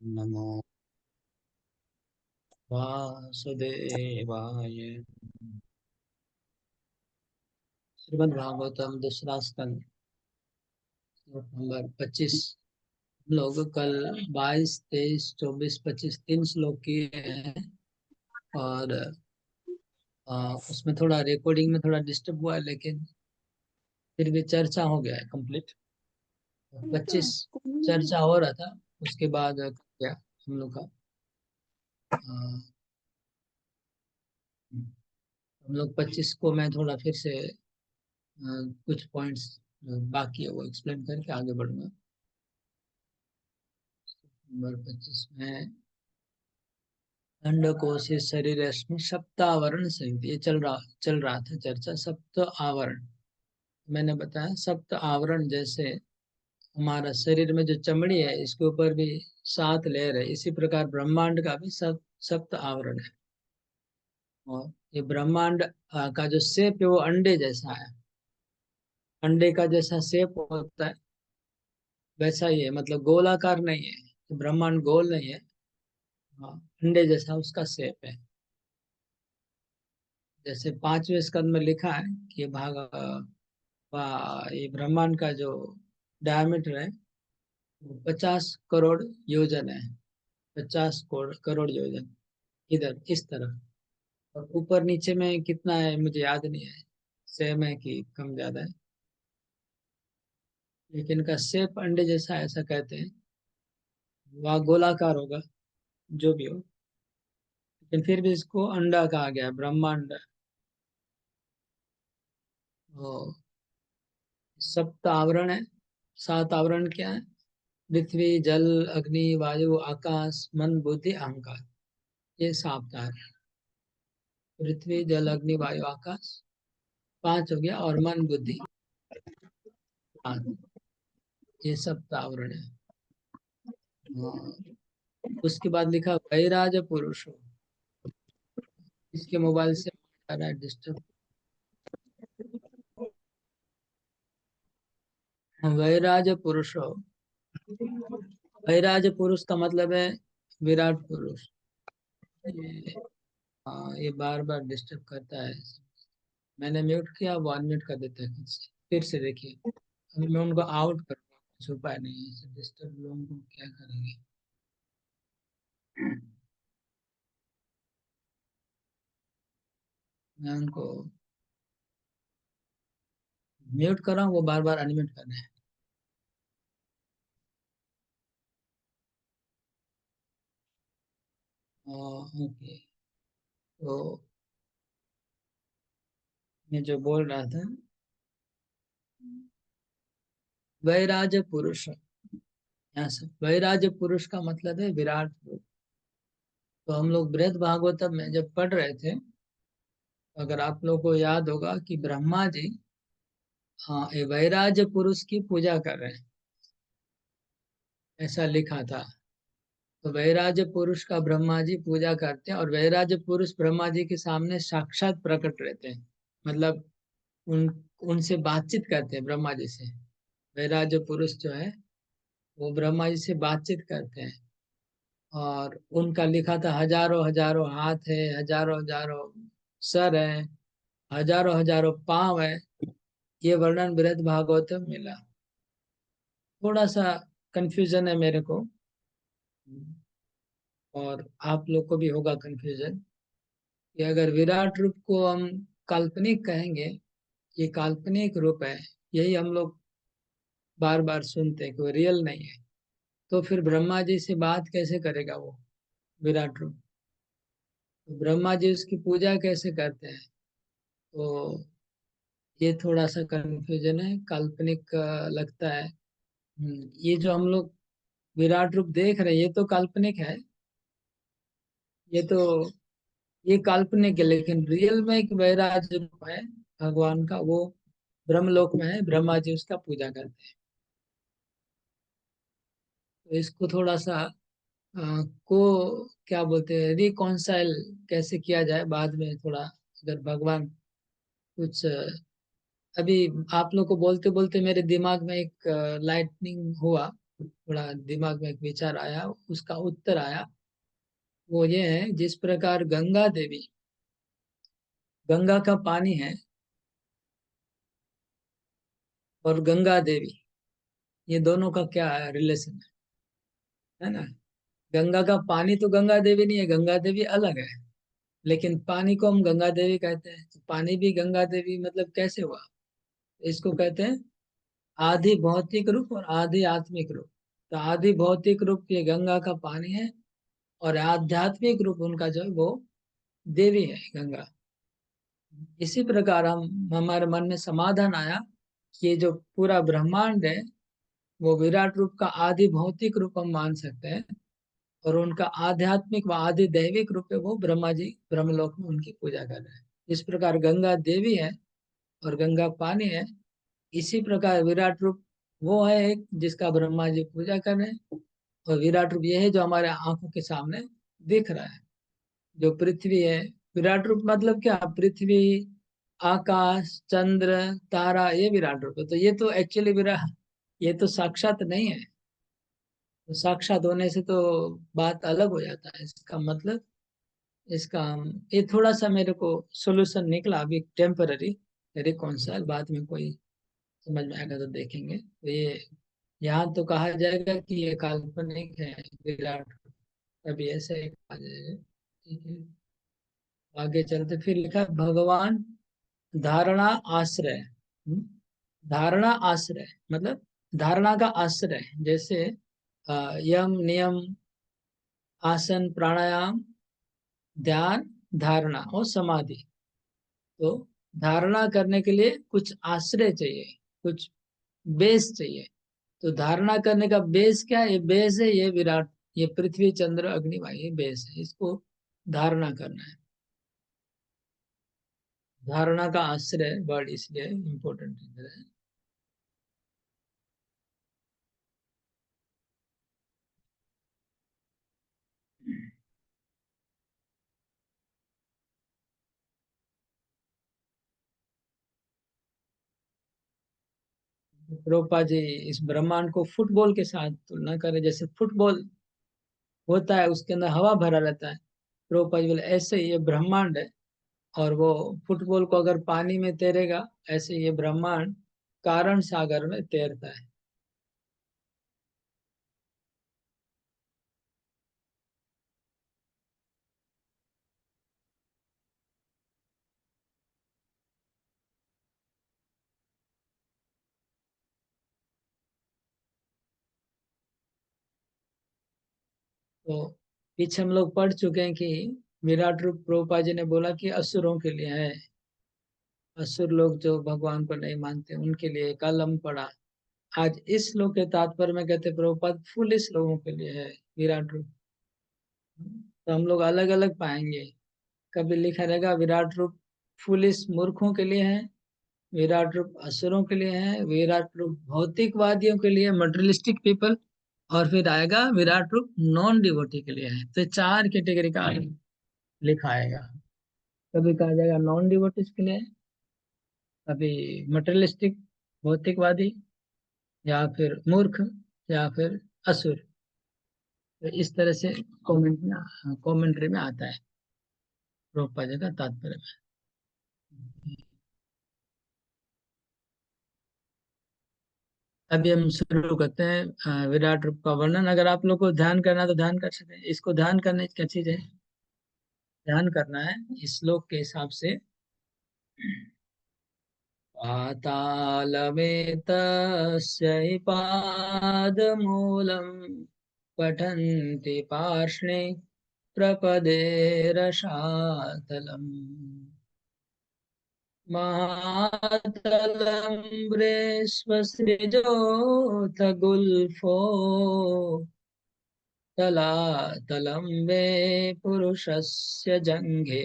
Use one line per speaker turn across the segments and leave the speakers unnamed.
नमो वासुदेवाय। श्रीमद् भागवतम दूसरा स्कंद, श्लोक नंबर 25। हम लोग कल 22, 23, 24, 25 तीन श्लोक किए हैं। और उसमें थोड़ा रिकॉर्डिंग में थोड़ा डिस्टर्ब हुआ है, लेकिन फिर भी चर्चा हो गया है कंप्लीट। 25 चर्चा हो रहा था, उसके बाद क्या हम लोग का हम लोग 25 को मैं थोड़ा फिर से कुछ पॉइंट्स बाकी है वो एक्सप्लेन करके आगे बढ़ूंगा। नंबर 25 में अंडकोश शरीर में सप्तावरण सहित ये चल रहा था चर्चा। सप्त आवरण मैंने बताया, सप्त आवरण जैसे हमारा शरीर में जो चमड़ी है इसके ऊपर भी 7 लेयर है, इसी प्रकार ब्रह्मांड का भी सप्त आवरण है। और ये ब्रह्मांड का जो शेप है वो अंडे जैसा है। अंडे का जैसा शेप होता है वैसा ही है, मतलब गोलाकार नहीं है, ब्रह्मांड गोल नहीं है। हाँ, अंडे जैसा उसका शेप है। जैसे 5वें स्कंद में लिखा है कि ये ब्रह्मांड का जो डायमीटर है वो 50 करोड़ योजन है। 50 करोड़ योजन इधर इस तरफ। और ऊपर नीचे में कितना है मुझे याद नहीं है, सेम है कि कम ज्यादा है, लेकिन इनका शेप अंडे जैसा है, ऐसा कहते हैं। वह गोलाकार होगा जो भी हो, लेकिन फिर भी इसको अंडा कहा गया है, ब्रह्मांड। वो सप्त आवरण है। 7 आवरण क्या है? पृथ्वी, जल, अग्नि, वायु, आकाश, मन, बुद्धि, अहंकार। ये 7 है। पृथ्वी, जल, अग्नि, वायु, आकाश 5 हो गया, और मन, बुद्धि 5। ये सप्त आवरण है। और उसके बाद लिखा वैराज पुरुष। इसके मोबाइल से आ रहा है डिस्टर्ब। वैराज पुरुष। वैराज पुरुष का मतलब है विराट पुरुष। ये ये बार बार डिस्टर्ब करता है। मैंने म्यूट किया, वो अनम्यूट कर देता है खुद से। फिर से देखिए, अभी मैं उनको आउट करूँगा, कुछ उपाय नहीं है, डिस्टर्ब लोगों को क्या करेंगे। मैं उनको म्यूट कर रहा हूँ, वो बार बार अनम्यूट कर रहे हैं। ओके, तो मैं जो बोल रहा था, वैराज पुरुष, यहाँ से वैराज पुरुष का मतलब है विराट पुरुष। तो हम लोग बृहद भागवतम में जब पढ़ रहे थे, अगर आप लोगों को याद होगा कि ब्रह्मा जी, हाँ, ये वैराज पुरुष की पूजा कर रहे हैं, ऐसा लिखा था। तो वैराज पुरुष का ब्रह्मा जी पूजा करते हैं, और वैराज पुरुष ब्रह्मा जी के सामने साक्षात प्रकट रहते हैं। मतलब उन उनसे बातचीत करते हैं ब्रह्मा जी से। वैराज पुरुष जो है वो ब्रह्मा जी से बातचीत करते हैं। और उनका लिखा था हजारों हजारों हाथ है, हजारों हजारों सर है, हजारों हजारों पांव है। ये वर्णन बृहद भागवत में मिला। थोड़ा सा कंफ्यूजन है मेरे को, और आप लोग को भी होगा कंफ्यूजन, कि अगर विराट रूप को हम काल्पनिक कहेंगे, ये काल्पनिक रूप है, यही हम लोग बार बार सुनते हैं कि वो रियल नहीं है, तो फिर ब्रह्मा जी से बात कैसे करेगा वो विराट रूप? तो ब्रह्मा जी उसकी पूजा कैसे करते हैं? तो ये थोड़ा सा कंफ्यूजन है, काल्पनिक लगता है। ये जो हम लोग विराट रूप देख रहे हैं ये तो काल्पनिक है। ये तो ये काल्पनिक है, लेकिन रियल में एक वैराज रूप है भगवान का, वो ब्रह्मलोक में है, ब्रह्मा जी उसका पूजा करते हैं। तो इसको थोड़ा सा को क्या बोलते हैं, रिकॉन्साइल कैसे किया जाए बाद में थोड़ा, अगर भगवान कुछ अभी आप लोग को बोलते बोलते मेरे दिमाग में एक लाइटनिंग हुआ। थोड़ा दिमाग में एक विचार आया, उसका उत्तर आया। वो ये है, जिस प्रकार गंगा देवी, गंगा का पानी है, और गंगा देवी, ये दोनों का क्या रिलेशन है ना? गंगा का पानी तो गंगा देवी नहीं है, गंगा देवी अलग है। लेकिन पानी को हम गंगा देवी कहते हैं, तो पानी भी गंगा देवी मतलब कैसे हुआ? इसको कहते हैं आधि भौतिक रूप और आधि आत्मिक रूप। तो आधि भौतिक रूप ये गंगा का पानी है, और आध्यात्मिक रूप उनका जो है वो देवी है, गंगा। इसी प्रकार हम हमारे मन में समाधान आया कि ये जो पूरा ब्रह्मांड है, वो विराट रूप का आदि भौतिक रूप हम मान सकते हैं, और उनका आध्यात्मिक व आदि दैविक रूप है, वो ब्रह्मा जी ब्रह्मलोक में उनकी पूजा कर रहे हैं। इस प्रकार गंगा देवी है और गंगा पानी है, इसी प्रकार विराट रूप वो है एक जिसका ब्रह्मा जी पूजा कर रहे हैं। और विराट रूप ये है जो हमारे आंखों के सामने दिख रहा है, जो पृथ्वी है। विराट रूप मतलब क्या? पृथ्वी, आकाश, चंद्र, तारा, ये विराट रूप है। तो ये तो एक्चुअली विराट, ये तो साक्षात नहीं है। तो साक्षात होने से तो बात अलग हो जाता है, इसका मतलब। इसका ये थोड़ा सा मेरे को सोल्यूशन निकला अभी, टेम्पररी रिकॉन्साइल, बाद में कोई समझ में आएगा तो देखेंगे। तो ये यहाँ तो कहा जाएगा कि ये काल्पनिक है विराट, अभी ऐसे ही कहा जाएगा। ठीक है, आगे चलते फिर लिखा है, भगवान धारणा आश्रय। धारणा आश्रय मतलब धारणा का आश्रय, जैसे यम नियम, आसन, प्राणायाम, ध्यान, धारणा और समाधि। तो धारणा करने के लिए कुछ आश्रय चाहिए, कुछ बेस चाहिए। तो धारणा करने का बेस क्या है? ये बेस है ये विराट, ये पृथ्वी, चंद्र, अग्नि, वायु, ये बेस है, इसको धारणा करना है। धारणा का आश्रय वर्ड इसलिए इम्पोर्टेंट है। प्रोपा जी इस ब्रह्मांड को फुटबॉल के साथ तुलना करें, जैसे फुटबॉल होता है उसके अंदर हवा भरा रहता है, प्रोपा जी बोले ऐसे ही ये ब्रह्मांड है। और वो फुटबॉल को अगर पानी में तैरेगा, ऐसे ये ब्रह्मांड कारण सागर में तैरता है। तो पीछे हम लोग पढ़ चुके हैं कि विराट रूप प्रभुपा जी ने बोला कि असुरों के लिए है। असुर लोग जो भगवान को नहीं मानते उनके लिए कल हम पढ़ा। आज इस श्लोक के तात्पर्य में कहते प्रभुपाद फुल इस लोगों के लिए है विराट रूप। तो हम लोग अलग अलग पाएंगे। कभी लिखा रहेगा विराट रूप फुलिस मूर्खों के लिए है, विराट रूप असुरों के लिए है, विराट रूप भौतिकवादियों के लिए, मटेरियलिस्टिक पीपल, और फिर आएगा विराट रूप नॉन डिवोटी के लिए है। तो चार कैटेगरी का लिखा आएगा। कभी कहा जाएगा नॉन डिवोटीज के लिए, कभी मटेरियलिस्टिक भौतिकवादी, या फिर मूर्ख, या फिर असुर। तो इस तरह से कमेंट्री में आता है प्रभुपाद का तात्पर्य में। अभी हम शुरू करते हैं विराट रूप का वर्णन। अगर आप लोग को ध्यान करना है तो ध्यान कर सकते हैं। इसको ध्यान करने की क्या चीज है? ध्यान करना है इस श्लोक के हिसाब से। पातालमेतस्य हि पादमूलम् पठन्ति पार्ष्णे प्रपदे रसातलम् महातलम्ब्रेष्वसृजोऽथ गुल्फो तलातलं मे पुरुषस्य जङ्घे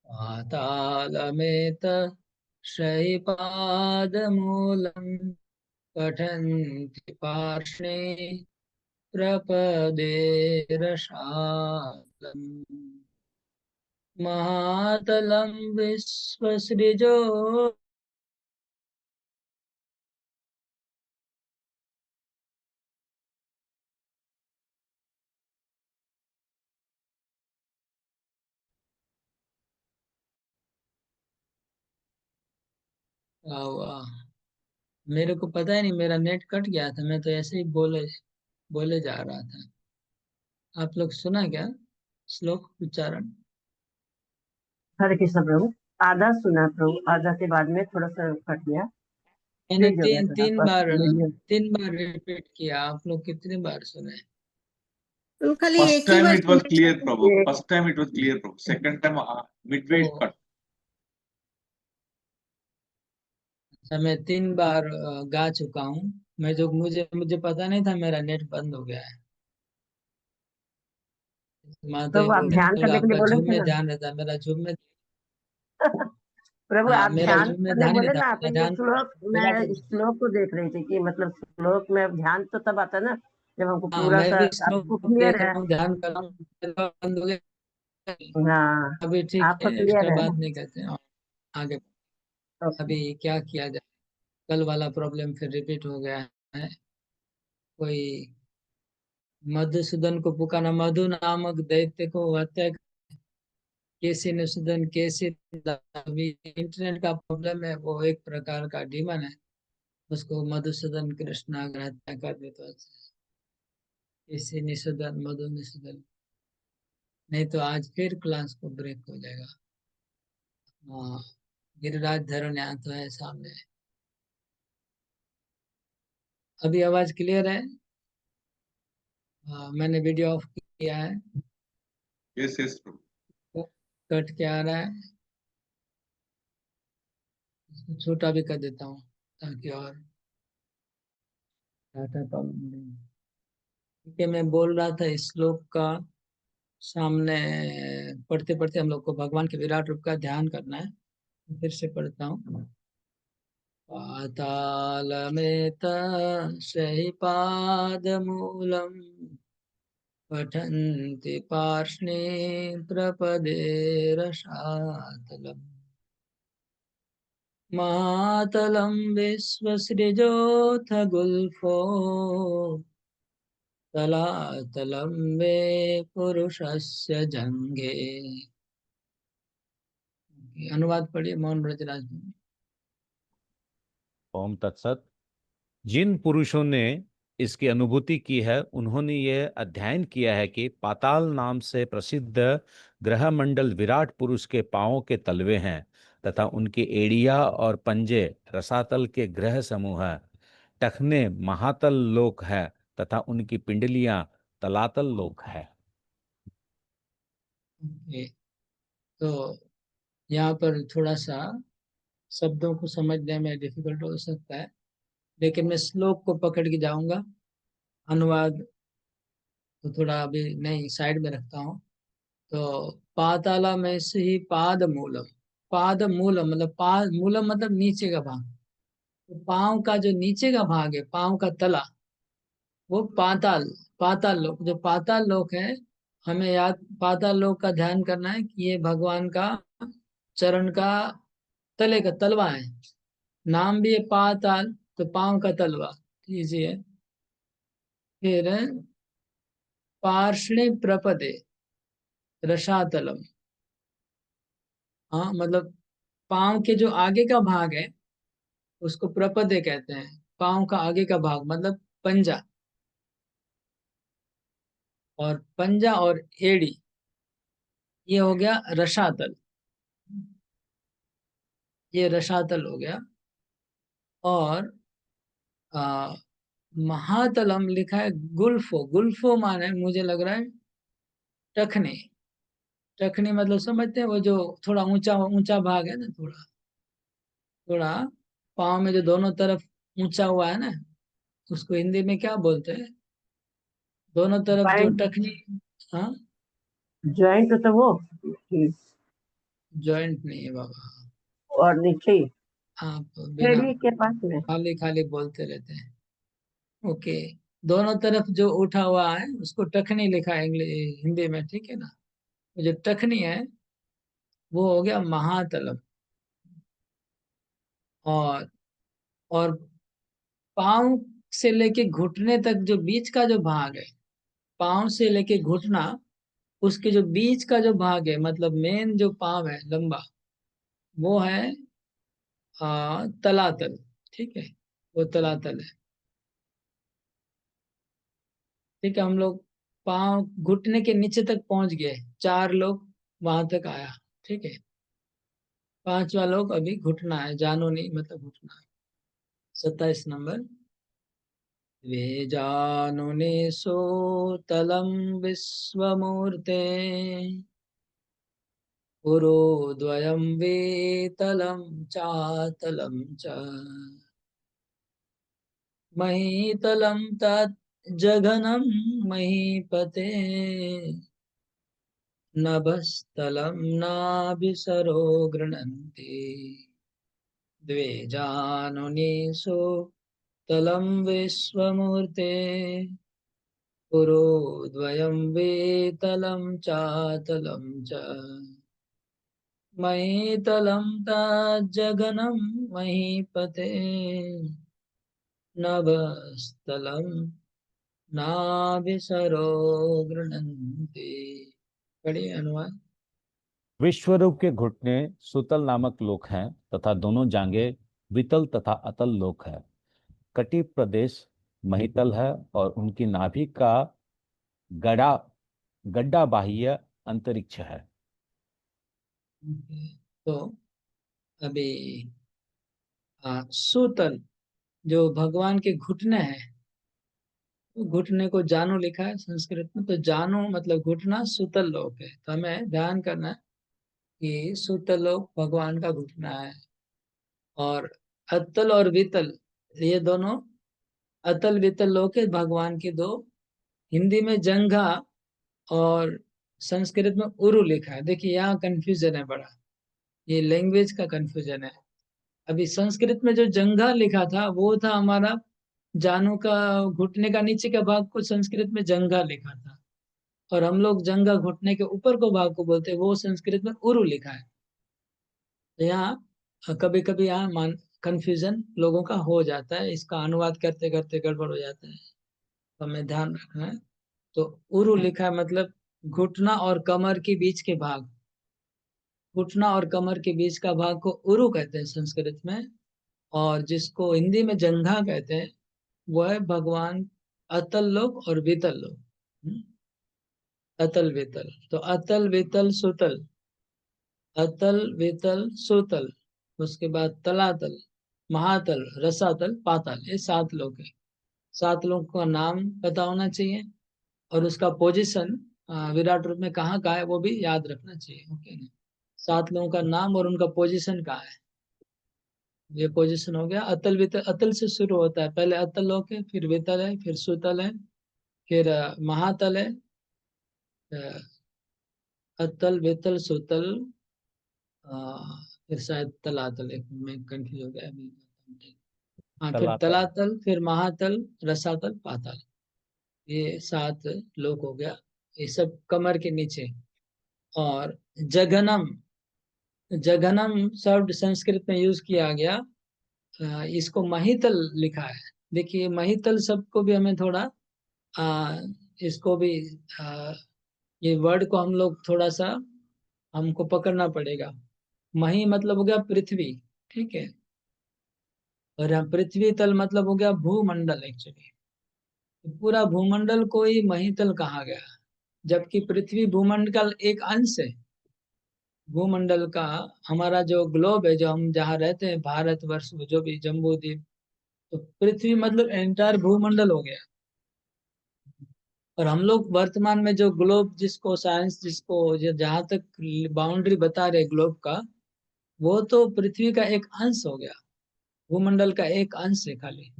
पातालमेत शैपादमूलं पठन्ति पार्ष्णे प्रपदे रसातलम् महातलं विश्वसृजो हुआ? मेरे को पता ही नहीं, मेरा नेट कट गया था, मैं तो ऐसे ही बोले बोले जा रहा था। आप लोग सुना क्या श्लोक उच्चारण?
हरे कृष्ण प्रभु। आधा सुना प्रभु, आधा के बाद में थोड़ा सा कट गया।
मैंने
तेज हो गया
तीन
थोड़ा
तीन
पर
बार
वीडियो।
3 बार रिपीट किया, आप लोग कितने बार सुने?
तुम खाली
First
एक ही
time
बार
it was
सुने।
clear, Prabhu.
एक
First time it was clear, Prabhu. Second time, midway it
O
cut.
अच्छा, मैं 3 बार गा चुका हूँ। मैं जो मुझे मुझे पता नहीं था मेरा नेट बंद हो गया है। माता
प्रभु, आप ध्यान करने के लिए
आपका
बोले
झूम
थे
में
ना।
ध्यान रहता है, मेरा झूम में।
प्रभु,
हाँ,
आप
मेरा
ध्यान
झूम में
करने
ध्यान ही नहीं
बोले
था,
ना, तो
मेरा
ये
ध्यान
श्लोक,
विराट
मैं
में।
श्लोक को देख रही थी कि मतलब श्लोक में ध्यान तो तब आता है ना जब हमको
हाँ,
पूरा
मैं
सा
भी श्लोक
आपको
देख
क्लियर है।
रहा हूँ, ध्यान कर रहा हूँ, मेरा बंद हो गया।
हाँ,
अभी ठीक
आपका
है,
क्लियर
एक्स्ट्रा
है
बात
ना।
नहीं करते हैं और आगे।
ओके।
अभी क्या किया जाए? कल वाला प्रॉब्लम फिर रिपीट हो गया है। कोई मधुसूदन को पुकारा, मधु नामक दैत्य को हत्या, कैसे निषूदन कैसे। अभी इंटरनेट का प्रॉब्लम है, वो एक प्रकार का डीमन है। उसको मधुसूदन कृष्ण अगर हत्या कर दे तो अच्छा है। कैसे निषूदन, मधु निषूदन। नहीं तो आज फिर क्लास को ब्रेक हो जाएगा। हाँ, गिरिराज धरन यहाँ तो है सामने। अभी आवाज क्लियर है? हाँ, मैंने वीडियो ऑफ किया है।
Yes, yes, Prabhu.
कट के आ रहा है, इसको छोटा भी कर देता हूँ ताकि और डाटा प्रॉब्लम नहीं। ठीक है, मैं बोल रहा था इस श्लोक का सामने पढ़ते पढ़ते हम लोग को भगवान के विराट रूप का ध्यान करना है। फिर से पढ़ता हूँ। पातालमेत सही पादमूलम पठन्ति पार्ष्णे प्रपदे रसातलम् मातलं विश्वसृजोऽथ गुल्फो तलातलं वे पुरुषस्य जङ्घे। अनुवाद पढ़िए मोहन ब्रजराज।
ओम तत्सत। जिन पुरुषों ने इसकी अनुभूति की है उन्होंने ये अध्ययन किया है कि पाताल नाम से प्रसिद्ध ग्रह मंडल विराट पुरुष के पांवों के तलवे हैं तथा उनकी एड़िया और पंजे रसातल के ग्रह समूह है। टखने महातल लोक है तथा उनकी पिंडलियां तलातल लोक है।
ओके, तो यहाँ पर थोड़ा सा शब्दों को समझने में डिफिकल्ट हो सकता है, लेकिन मैं श्लोक को पकड़ के जाऊंगा। अनुवाद तो थोड़ा अभी नहीं, साइड में रखता हूँ। तो पाताला में से ही पाद मूलम। पाद मूलम मतलब पाद मूलम मतलब नीचे का भाग। तो पाँव का जो नीचे का भाग है, पाँव का तला, वो पाताल। पाताल लोक, जो पाताल लोक है, हमें याद पाताल लोक का ध्यान करना है कि ये भगवान का चरण का तले का तलवा है। नाम भी है पाताल, तो पाँव का तलवा कीजिए। फिर पार्ष्णे प्रपदे रसातलम। हाँ, मतलब पाँव के जो आगे का भाग है उसको प्रपदे कहते हैं। पाँव का आगे का भाग मतलब पंजा, और पंजा और एड़ी, ये हो गया रसातल। ये रसातल हो गया। और आ, महातलम लिखा है गुल्फो। गुल्फो माने मुझे लग रहा है टखने। टखने मतलब समझते हैं, वो जो थोड़ा ऊंचा ऊंचा भाग है ना, थोड़ा थोड़ा पाँव में जो दोनों तरफ ऊंचा हुआ है ना, उसको हिंदी में क्या बोलते हैं? दोनों तरफ जो
ज्वाइंट।
टखनी। हाँ,
ज्वाइंट तो वो कि-
जॉइंट नहीं है बाबा।
और नीचे
आप बिना
एड़ी के पास में।
खाली खाली बोलते रहते हैं। ओके, दोनों तरफ जो उठा हुआ है उसको टखनी लिखा है हिंदी में, ठीक है ना? तो जो टखनी है वो हो गया महातलम। और और पाँव से लेके घुटने तक जो बीच का जो भाग है, पाँव से लेके घुटना, उसके जो बीच का जो भाग है, मतलब मेन जो पाँव है लंबा, वो है तलातल, ठीक है, वो तलातल है। ठीक है, हम लोग पाँव घुटने के नीचे तक पहुंच गए, 4 लोग वहां तक आया। ठीक है, 5वां लोग अभी घुटना है, जानो नहीं मतलब घुटना है। 27 नंबर। वेजानुनि सोतलं विश्वमूर्ते पुरोद्वयं वेतलं चातलं च महीतलं तत् जघनं महीपते नभस्थलं नाभिसरो गृह्णन्ति द्वे जानुनिसो तलं विश्वमूर्ते पुरोद्वयं वेतलं चातलं च महीतलं तज्जघनं महीपते नभस्थलं नाभिसरो गृह्णन्ति। पढ़िए अनुवाद।
विश्वरूप के घुटने सुतल नामक लोक हैं तथा दोनों जांघें वितल तथा अतल लोक है। कटी प्रदेश महितल है और उनकी नाभि का गड़ा गड्ढा बाह्य अंतरिक्ष है।
तो अभी सुतल जो भगवान के घुटने हैं, तो घुटने को जानो लिखा है संस्कृत में, तो जानो मतलब घुटना, सुतल लोक है। तो हमें ध्यान करना है कि सुतल लोक भगवान का घुटना है। और अतल और वितल, ये दोनों, अतल वितल लोक है भगवान के दो। हिंदी में जंघा और संस्कृत में उरु लिखा है। देखिए यहाँ कंफ्यूजन है बड़ा, ये लैंग्वेज का कंफ्यूजन है। अभी संस्कृत में जो जंघा लिखा था वो था हमारा जानू का, घुटने का नीचे का भाग को संस्कृत में जंघा लिखा था। और हम लोग जंघा घुटने के ऊपर को भाग को बोलते हैं, वो संस्कृत में उरु लिखा है। तो यहाँ कभी कभी यहाँ मान कंफ्यूजन लोगों का हो जाता है, इसका अनुवाद करते करते गड़बड़ हो जाता है, तो हमें ध्यान रखना है। तो उरु लिखा है मतलब घुटना और कमर के बीच के भाग, घुटना और कमर के बीच का भाग को उरु कहते हैं संस्कृत में। और जिसको हिंदी में जंघा कहते हैं वो है भगवान अतल लोक और वितल लोक। अतल वितल, तो अतल वितल सुतल, अतल वितल सुतल, उसके बाद तलातल, महातल, रसातल, पाताल, ये 7 लोक है। 7 लोक का नाम पता होना चाहिए और उसका पोजीशन विराट रूप में कहाँ का है वो भी याद रखना चाहिए। ओके ना, 7 लोगों का नाम और उनका पोजीशन कहाँ है। ये पोजीशन हो गया। अतल वितल, अतल से शुरू होता है, पहले अतल लोक है, फिर वितल है, फिर सुतल है, फिर महातल है, अतल वितल सुतल, फिर शायद तलातल, एक में कंफ्यूज हो गया अभी। हाँ, फिर
तलातल।
तलातल, फिर महातल, रसातल, पाताल, ये 7 लोक हो गया। ये सब कमर के नीचे। और जघनम, जघनम शब्द संस्कृत में यूज किया गया, इसको महितल लिखा है। देखिए महितल शब्द को भी हमें थोड़ा आ, इसको भी आ, ये वर्ड को हम लोग थोड़ा सा हमको पकड़ना पड़ेगा। मही मतलब हो गया पृथ्वी, ठीक है, और यहाँ पृथ्वी तल मतलब हो गया भूमंडल। एक्चुअली पूरा भूमंडल को ही महितल कहा गया, जबकि पृथ्वी भूमंडल का एक अंश है। भूमंडल का हमारा जो ग्लोब है, जो हम जहाँ रहते हैं, भारत वर्ष जो भी जम्बू द्वीप, तो पृथ्वी मतलब एंटायर भूमंडल हो गया। और हम लोग वर्तमान में जो ग्लोब, जिसको साइंस, जिसको जहाँ तक बाउंड्री बता रहे ग्लोब का, वो तो पृथ्वी का एक अंश हो गया, भूमंडल का एक अंश है खाली।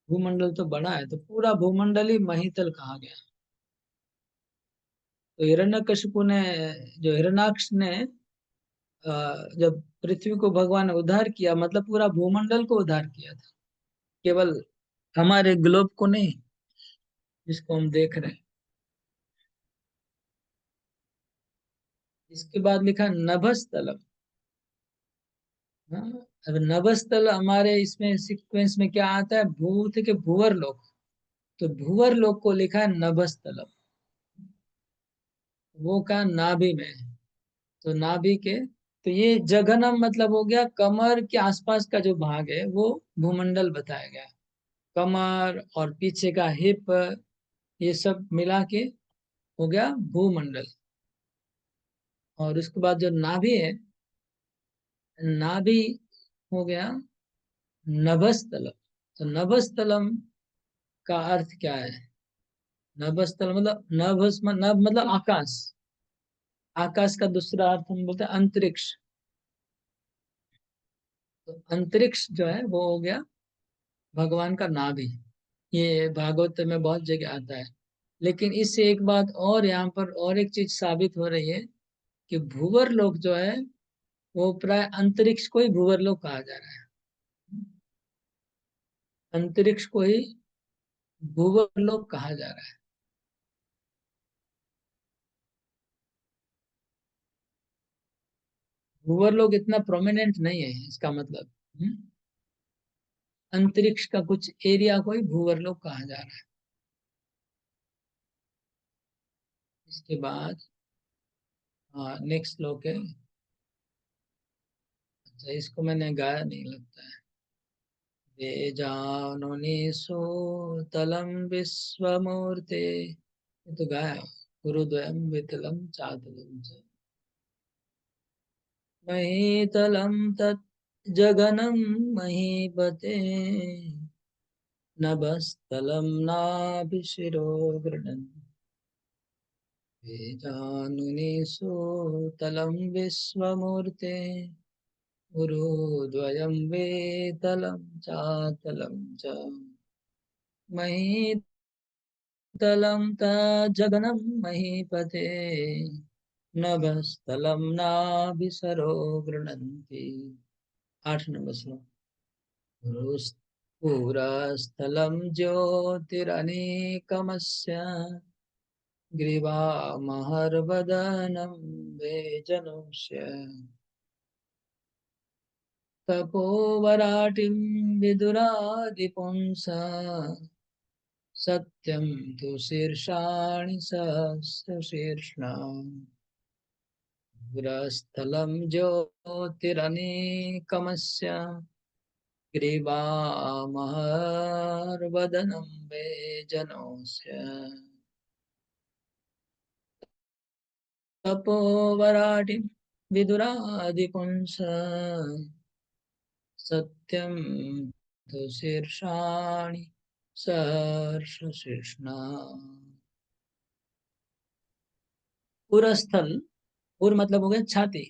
भूमंडल तो बड़ा है, तो पूरा भूमंडल ही महितल कहा गया। तो हिरण्यकशिपु ने, जो हिरण्याक्ष ने जब पृथ्वी को भगवान ने उद्धार किया, मतलब पूरा भूमंडल को उद्धार किया था, केवल हमारे ग्लोब को नहीं, जिसको हम देख रहे हैं। इसके बाद लिखा नभस्थलम। हाँ, अब नभस्थल हमारे इसमें सीक्वेंस में क्या आता है, भूत के भूवर लोक, तो भूवर लोक को लिखा है नभस्थलम। वो का नाभि में है, तो नाभि के तो ये जघनम मतलब हो गया कमर के आसपास का जो भाग है वो भूमंडल बताया गया। कमर और पीछे का हिप, ये सब मिला के हो गया भूमंडल। और उसके बाद जो नाभि है, नाभि हो गया नभस्थलम। तो नभस्थलम का अर्थ क्या है? नभस्थल मतलब नभ मतलब आकाश। आकाश का दूसरा अर्थ हम बोलते हैं अंतरिक्ष। तो अंतरिक्ष जो है वो हो गया भगवान का नाभि। ये भागवत में बहुत जगह आता है। लेकिन इससे एक बात और यहाँ पर और एक चीज साबित हो रही है कि भूवर लोक जो है वो प्राय अंतरिक्ष को ही भूवर लोक कहा जा रहा है। अंतरिक्ष को ही भूवर लोक कहा जा रहा है। भूवर लोक इतना प्रोमिनेंट नहीं है इसका मतलब। अंतरिक्ष का कुछ एरिया को ही भूवर लोक कहा जा रहा है। इसके बाद हाँ नेक्स्ट श्लोक है। अच्छा, इसको मैंने गाया नहीं लगता है। तेजानुनिसो तलं विश्वमूर्ते, ये तो गाया। गुरुद्वयं वितलं चातुलं च महीतलं तत् जगनं महीपते नभस्थलं नाभिशिरो गृणन्। तेजानुनिसो तलं विश्वमूर्ते गुरुद्वयं वेतलं चातलं च महीतलं जगनं महीपते नभस्थलं नाभिसरो गृह्णन्ति। 8 नंबर श्लोक। पुरस्थलं ज्योतिरनेकमस्य ग्रीवामहर्वदनं वेजनुष्य तपोवराटिं विदुरादिपुंसा सत्यं तु शीर्षाणि सहस्रशीर्ष्णा पुरस्थलं ज्योतिरनेकमस्य ग्रीवामहर्वदनं मे जनोऽस्य तपोवराटिं विदुरादिपुंसा सत्यं तु शीर्षाणि सहस्रशीर्ष्णा। पुरस्थल, पुर मतलब हो गया छाती।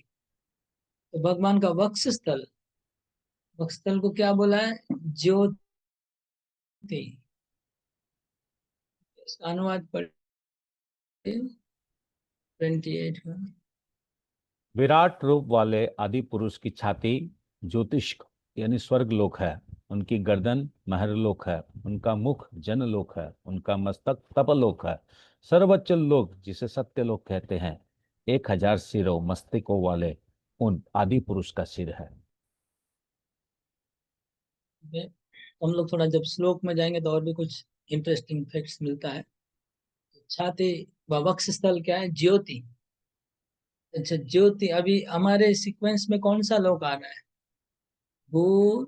तो भगवान का वक्षस्थल, वक्षस्थल को क्या बोला है? ज्योति। इसका अनुवाद पढ़िए 28 का।
विराट रूप वाले आदि पुरुष की छाती ज्योतिष्क यानी स्वर्ग लोक है, उनकी गर्दन महरलोक है, उनका मुख जनलोक है, उनका मस्तक तपलोक है। सर्वोच्च लोक जिसे सत्यलोक कहते हैं 1000 सिरों मस्तकों वाले उन आदि पुरुष का सिर है।
हम लोग थोड़ा जब श्लोक में जाएंगे तो और भी कुछ इंटरेस्टिंग फैक्ट्स मिलता है। छाती व वक्षस्थल क्या है? ज्योति। अच्छा, ज्योति अभी हमारे सीक्वेंस में कौन सा लोक आ रहा है? भू,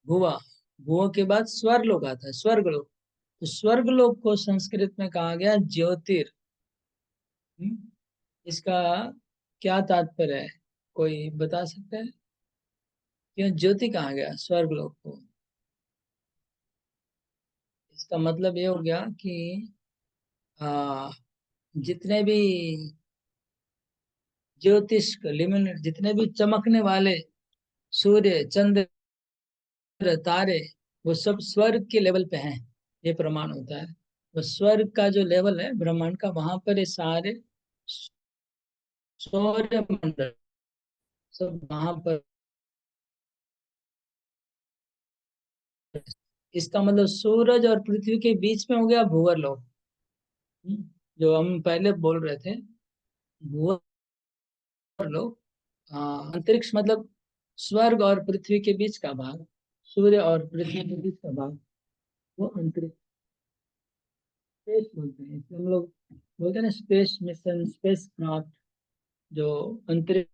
भुवा। भुवा के बाद स्वर लोक आता है, स्वर्ग लोक। तो स्वर्ग लोक को संस्कृत में कहा गया ज्योतिर। इसका क्या तात्पर्य है? कोई बता सकता है क्यों ज्योति कहा गया स्वर्ग लोक को? इसका मतलब ये हो गया कि आ, जितने भी ज्योतिष लिमिनेट, जितने भी चमकने वाले सूर्य चंद्र तारे, वो सब स्वर्ग के लेवल पे हैं। ये प्रमाण होता है। वो स्वर्ग का जो लेवल है ब्रह्मांड का, वहां पर ये सारे सौर्य मंडल सब वहां पर। इसका मतलब सूरज और पृथ्वी के बीच में हो गया भूवर लोक। जो हम पहले बोल रहे थे भूवर लोक। अंतरिक्ष मतलब स्वर्ग और पृथ्वी के बीच का भाग, सूर्य और पृथ्वी के बीच का भाग, वो अंतरिक्ष स्पेस बोलते हैं। इसलिए हम लोग बोलते हैं ना स्पेस मिशन, स्पेस क्राफ्ट जो अंतरिक्ष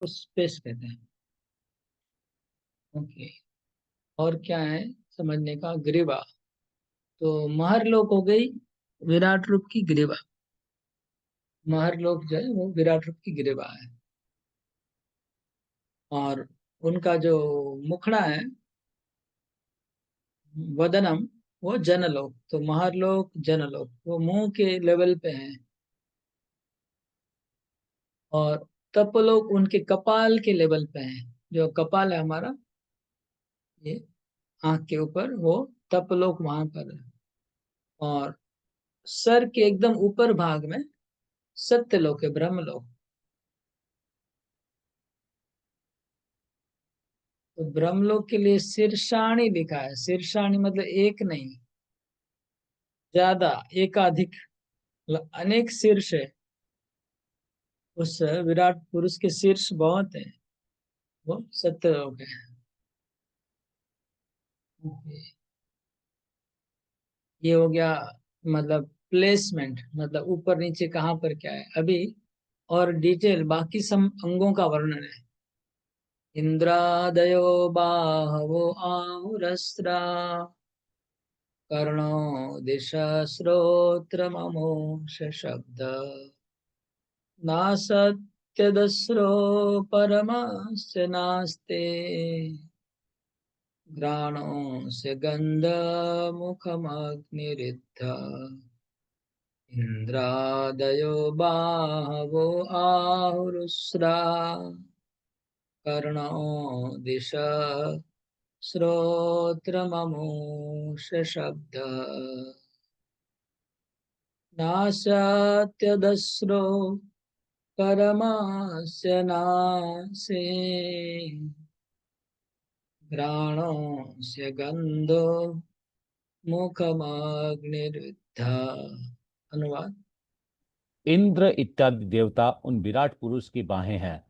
उस स्पेस कहते हैं। ओके, और क्या है समझने का? ग्रीवा, तो महरलोक हो गई विराट रूप की ग्रीवा। महरलोक जो है वो विराट रूप की ग्रीवा है। और उनका जो मुखड़ा है वदनम, वो जनलोक। तो महरलोक जनलोक वो मुंह के लेवल पे है। और तपलोक उनके कपाल के लेवल पे है। जो कपाल है हमारा, ये आंख के ऊपर, वो तपलोक वहां पर है। और सर के एकदम ऊपर भाग में सत्यलोक है, ब्रह्मलोक। तो ब्रह्मलोक के लिए शीर्षाणी लिखा है। शीर्षाणी मतलब एक नहीं, ज्यादा, एकाधिक, मतलब अनेक शीर्ष है। उस विराट पुरुष के शीर्ष बहुत है, वो सत्यलोक है। ये हो गया मतलब प्लेसमेंट, मतलब ऊपर नीचे कहाँ पर क्या है। अभी और डिटेल बाकी सब अंगों का वर्णन है। इंद्रादयो बाहवो आहुरस्त्रा कर्णो दिशा श्रोत्रममोक्ष शब्द नासत्यदस्रो परमस्य नास्ते घ्राणो से गन्धमुखमग्निरिद्ध इन्द्रादयो बाहवो आहुरुस्रा कर्णो दिशा श्रोत्रममोक्ष शब्द नासत्यदस्रो परमस्य नासे घ्राणो से गंधो मुखमग्निरुद्ध। अनुवाद।
इंद्र इत्यादि देवता उन विराट पुरुष की बाहें हैं,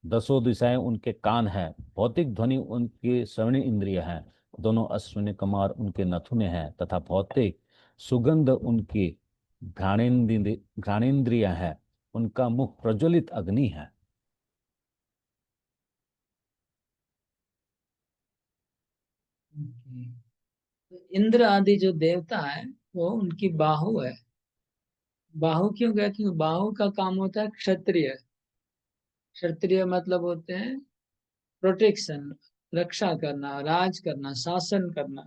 दसों दिशाएं उनके कान हैं, भौतिक ध्वनि उनकी श्रवणी इंद्रिय हैं, दोनों अश्विनी कुमार उनके नथुने हैं, तथा भौतिक सुगंध उनकी घ्राणेन्द्रिय हैं। उनका मुख प्रज्वलित अग्नि है।
इंद्र आदि जो देवता है वो उनकी बाहु है। बाहु क्यों कहते हैं? क्योंकि बाहु का काम होता है क्षत्रिय। क्षत्रिय मतलब होते हैं प्रोटेक्शन, रक्षा करना, राज करना, शासन करना।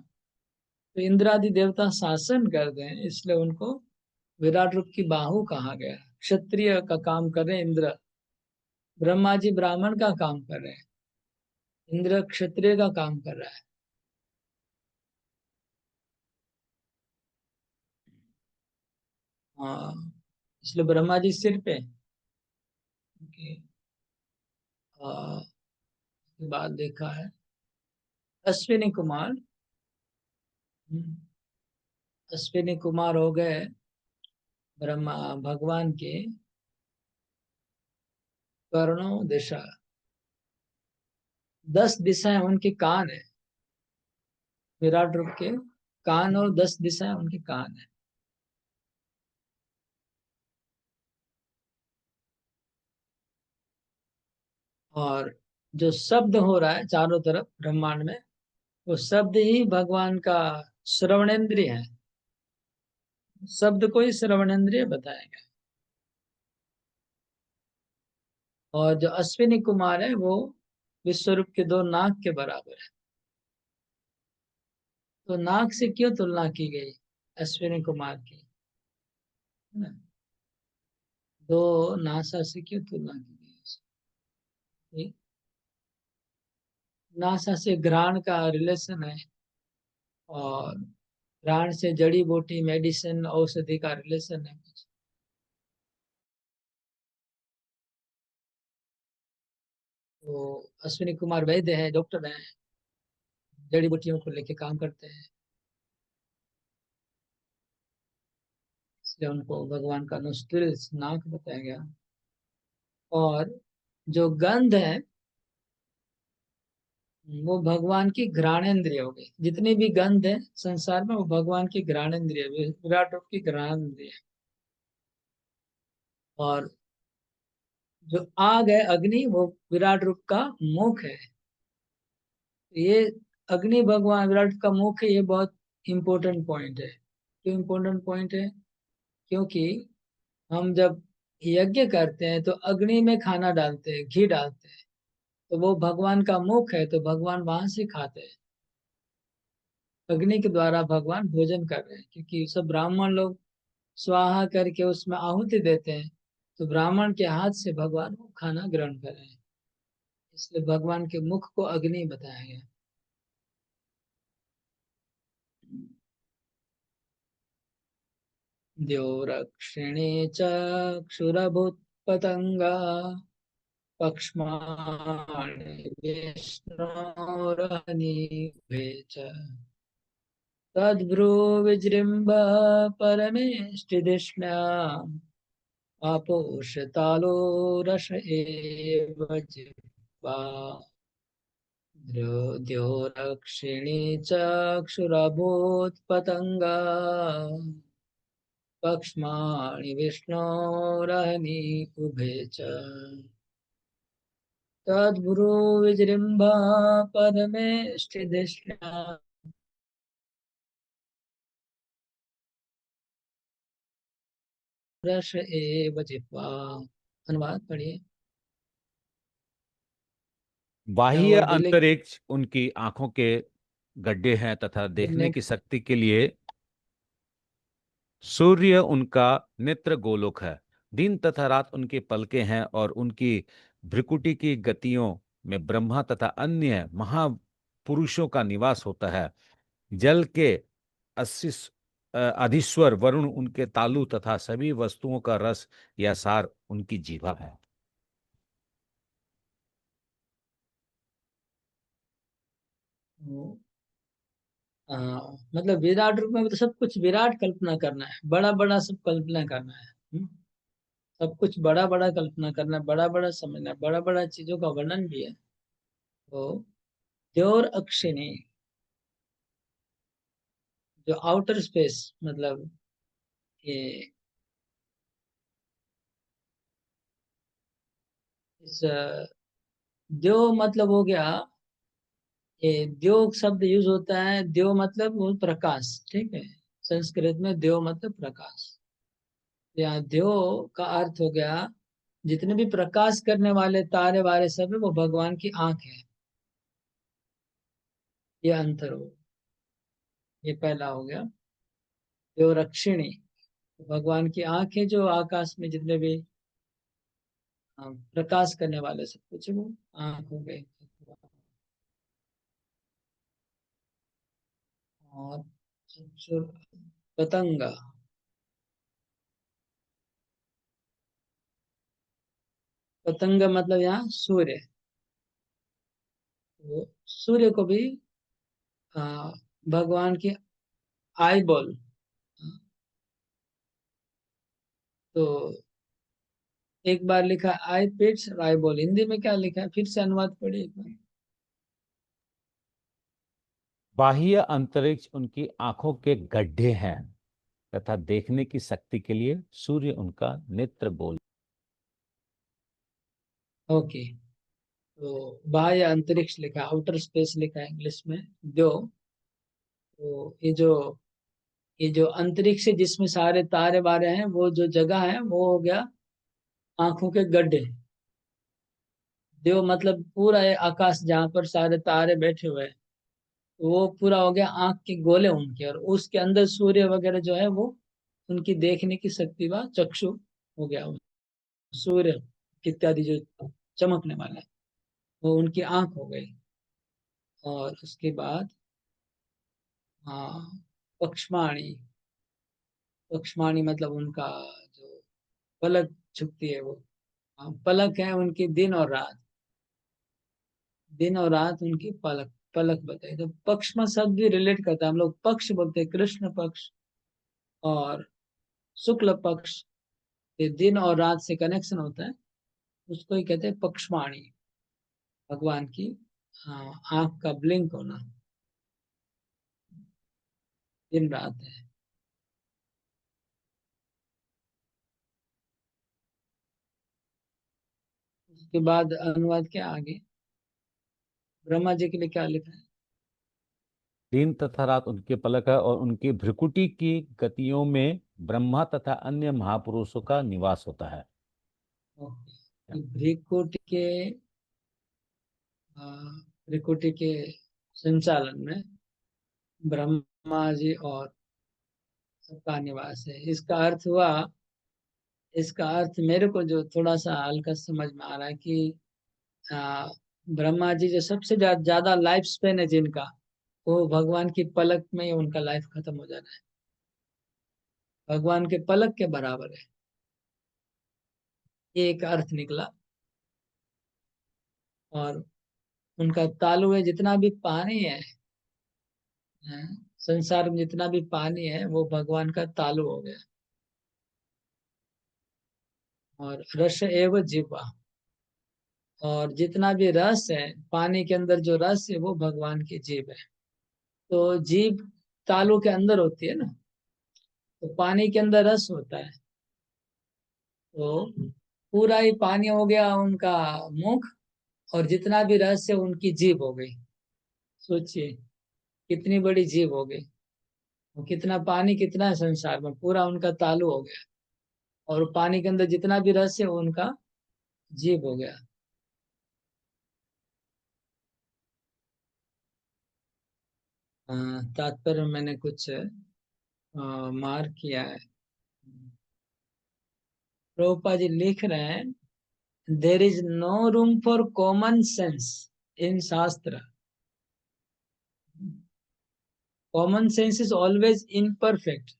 तो इंद्र आदि देवता शासन करते हैं, इसलिए उनको विराट रूप की बाहु कहा गया। क्षत्रिय का काम कर रहे हैं इंद्र। ब्रह्मा जी ब्राह्मण का काम कर रहे हैं, इंद्र क्षत्रिय का काम कर रहा है। हाँ, इसलिए ब्रह्मा जी सिर पे। उनकी बात देखा है अश्विनी कुमार। हम्म, अश्विनी कुमार हो गए ब्रह्मा भगवान के कर्णों दिशा। 10 दिशाएं उनके कान है। विराट रूप के कान, और 10 दिशाएं उनके कान है। और जो शब्द हो रहा है चारों तरफ ब्रह्मांड में, वो शब्द ही भगवान का श्रवणेन्द्रिय है। शब्द को ही श्रवणेन्द्रिय बताया गया। और जो अश्विनी कुमार है वो विश्वरूप के 2 नाक के बराबर है। तो नाक से क्यों तुलना की गई अश्विनी कुमार की? है ना? 2 नासा से क्यों तुलना की गई? ठीक? नासा से घ्राण का रिलेशन है, और घ्राण से जड़ी बूटी, मेडिसिन, औषधि का रिलेशन है। तो अश्विनी कुमार वैद्य है, डॉक्टर है, जड़ी बूटियों को लेके काम करते हैं, इसलिए उनको भगवान का नोस्ट्रिल्स, नाक बताया गया। और जो गंध है वो भगवान की घ्राणेन्द्रिय हो गई। जितनी भी गंध है संसार में वो भगवान की घ्राणेन्द्रिय, विराट रूप की घ्राणेन्द्रिय। और जो आग है अग्नि, वो विराट रूप का मुख है। ये अग्नि भगवान विराट का मुख है, ये बहुत इंपॉर्टेंट पॉइंट है। क्यों इंपॉर्टेंट पॉइंट है? क्योंकि हम जब यज्ञ करते हैं तो अग्नि में खाना डालते हैं, घी डालते हैं, तो वो भगवान का मुख है, तो भगवान वहां से खाते हैं। अग्नि के द्वारा भगवान भोजन कर रहे हैं, क्योंकि सब ब्राह्मण लोग स्वाहा करके उसमें आहुति देते हैं, तो ब्राह्मण के हाथ से भगवान वो खाना ग्रहण कर रहे हैं। इसलिए भगवान के मुख को अग्नि बताया गया। द्योरक्षिणे चक्षुरभूत पतंगा पक्ष्माणि विष्णोरहनिभे च तद्भ्रू विजृम्भ परमेष्टिधिष्ण्या आपोषतालो रस एव जिह्वा द्योरक्षिणी चक्षुरभूत्पतङ्गा पक्ष्माणि विष्णोरहनि उभे च तद्भ्रू विजृम्भ परमेष्टिधिष्ण्या रस एव जिह्वा। अनुवाद पढ़िए।
बाह्य
और दिल्ली
अंतरिक्ष उनकी आंखों के गड्ढे हैं तथा देखने
ने
की शक्ति के लिए सूर्य उनका नेत्र गोलोक है। दिन तथा रात उनके पलके हैं और उनकी भ्रिकुटी की गतियों में ब्रह्मा तथा अन्य महापुरुषों का निवास होता है। जल के अधीश्वर वरुण उनके तालु तथा सभी वस्तुओं का रस या सार उनकी जीवा है।
मतलब विराट रूप में तो सब कुछ विराट कल्पना करना है, बड़ा बड़ा सब कल्पना करना है। सब कुछ बड़ा बड़ा कल्पना करना है, बड़ा बड़ा समझना है, बड़ा बड़ा चीजों का वर्णन भी है। तो द्योर अक्षिणी, जो आउटर स्पेस, मतलब ये इस द्यो मतलब हो गया, ये द्यो शब्द यूज होता है। द्यो मतलब वो प्रकाश, ठीक है। संस्कृत में द्यो मतलब प्रकाश। यहाँ द्यो का अर्थ हो गया जितने भी प्रकाश करने वाले तारे वारे सब है, वो भगवान की आंख है। ये अंतर हो, ये पहला हो गया। द्यो रक्षिणी, भगवान की आंख है, जो आकाश में जितने भी प्रकाश करने वाले सब कुछ है, वो आंख हो गए। और पतंगा, पतंग मतलब यहाँ सूर्य। वो सूर्य को भी आ, भगवान की आई बॉल, तो एक बार लिखा आई पिट्स और आई बॉल, हिंदी में क्या लिखा है फिर से अनुवाद पढ़िए एक बार।
बाह्य अंतरिक्ष उनकी आंखों के गड्ढे हैं तथा देखने की शक्ति के लिए सूर्य उनका नेत्र गोल।
ओके, तो बाह्य अंतरिक्ष लिखा, आउटर स्पेस लिखा है इंग्लिश में। जो तो ये जो अंतरिक्ष है जिसमें सारे तारे वारे हैं, वो जो जगह है वो हो गया आंखों के गड्ढे। जो मतलब पूरा है आकाश जहाँ पर सारे तारे बैठे हुए हैं, वो पूरा हो गया आंख के गोले उनके, और उसके अंदर सूर्य वगैरह जो है वो उनकी देखने की शक्ति व चक्षु हो गया। सूर्य इत्यादि जो चमकने वाला है, वो उनकी आंख हो गई। और उसके बाद हाँ, पक्ष्माणी, पक्ष्माणी मतलब उनका जो पलक झुकती है वो, हाँ, पलक है उनकी दिन और रात, दिन और रात उनकी पलक पलक बताई। तो पक्ष में शब्द भी रिलेट करता है, हम लोग पक्ष बोलते हैं, कृष्ण पक्ष और शुक्ल पक्ष, ये दिन और रात से कनेक्शन होता है, उसको ही कहते हैं पक्ष्माणी। भगवान की हाँ, आंख का ब्लिंक होना, दिन रात है। उसके बाद अनुवाद क्या आगे, ब्रह्मा जी के लिए क्या लिखा है?
दिन तथा रात उनके पलक है और उनकी भ्रिकुटी की गतियों में ब्रह्मा तथा अन्य महापुरुषों का निवास होता है।
ओके, भ्रिकुटी के भ्रिकुटी के संचालन में ब्रह्मा जी और सबका निवास है। इसका अर्थ मेरे को जो थोड़ा सा हल्का समझ में आ रहा है कि आ, ब्रह्मा जी जो सबसे ज्यादा लाइफ स्पेन है जिनका, वो भगवान की पलक में ही उनका लाइफ खत्म हो जाना है, भगवान के पलक के बराबर है। ये एक अर्थ निकला। और उनका तालु है, जितना भी पानी है, संसार में जितना भी पानी है वो भगवान का तालु हो गया। और रस एव जीवा, और जितना भी रस है पानी के अंदर, जो रस है वो भगवान की जीव है। तो जीव तालु के अंदर होती है ना, तो पानी के अंदर रस होता है, तो पूरा ही पानी हो गया उनका मुख, और जितना भी रस है उनकी जीभ हो गई। सोचिए कितनी बड़ी जीभ हो गई, और कितना पानी कितना है संसार में, पूरा उनका तालु हो गया, और पानी के अंदर जितना भी रस है वो उनका जीभ हो गया। तात्पर्य मैंने कुछ मार्क किया है। प्रभुपाद जी लिख रहे हैं, there is no room for common sense in shastra. Common sense is always imperfect.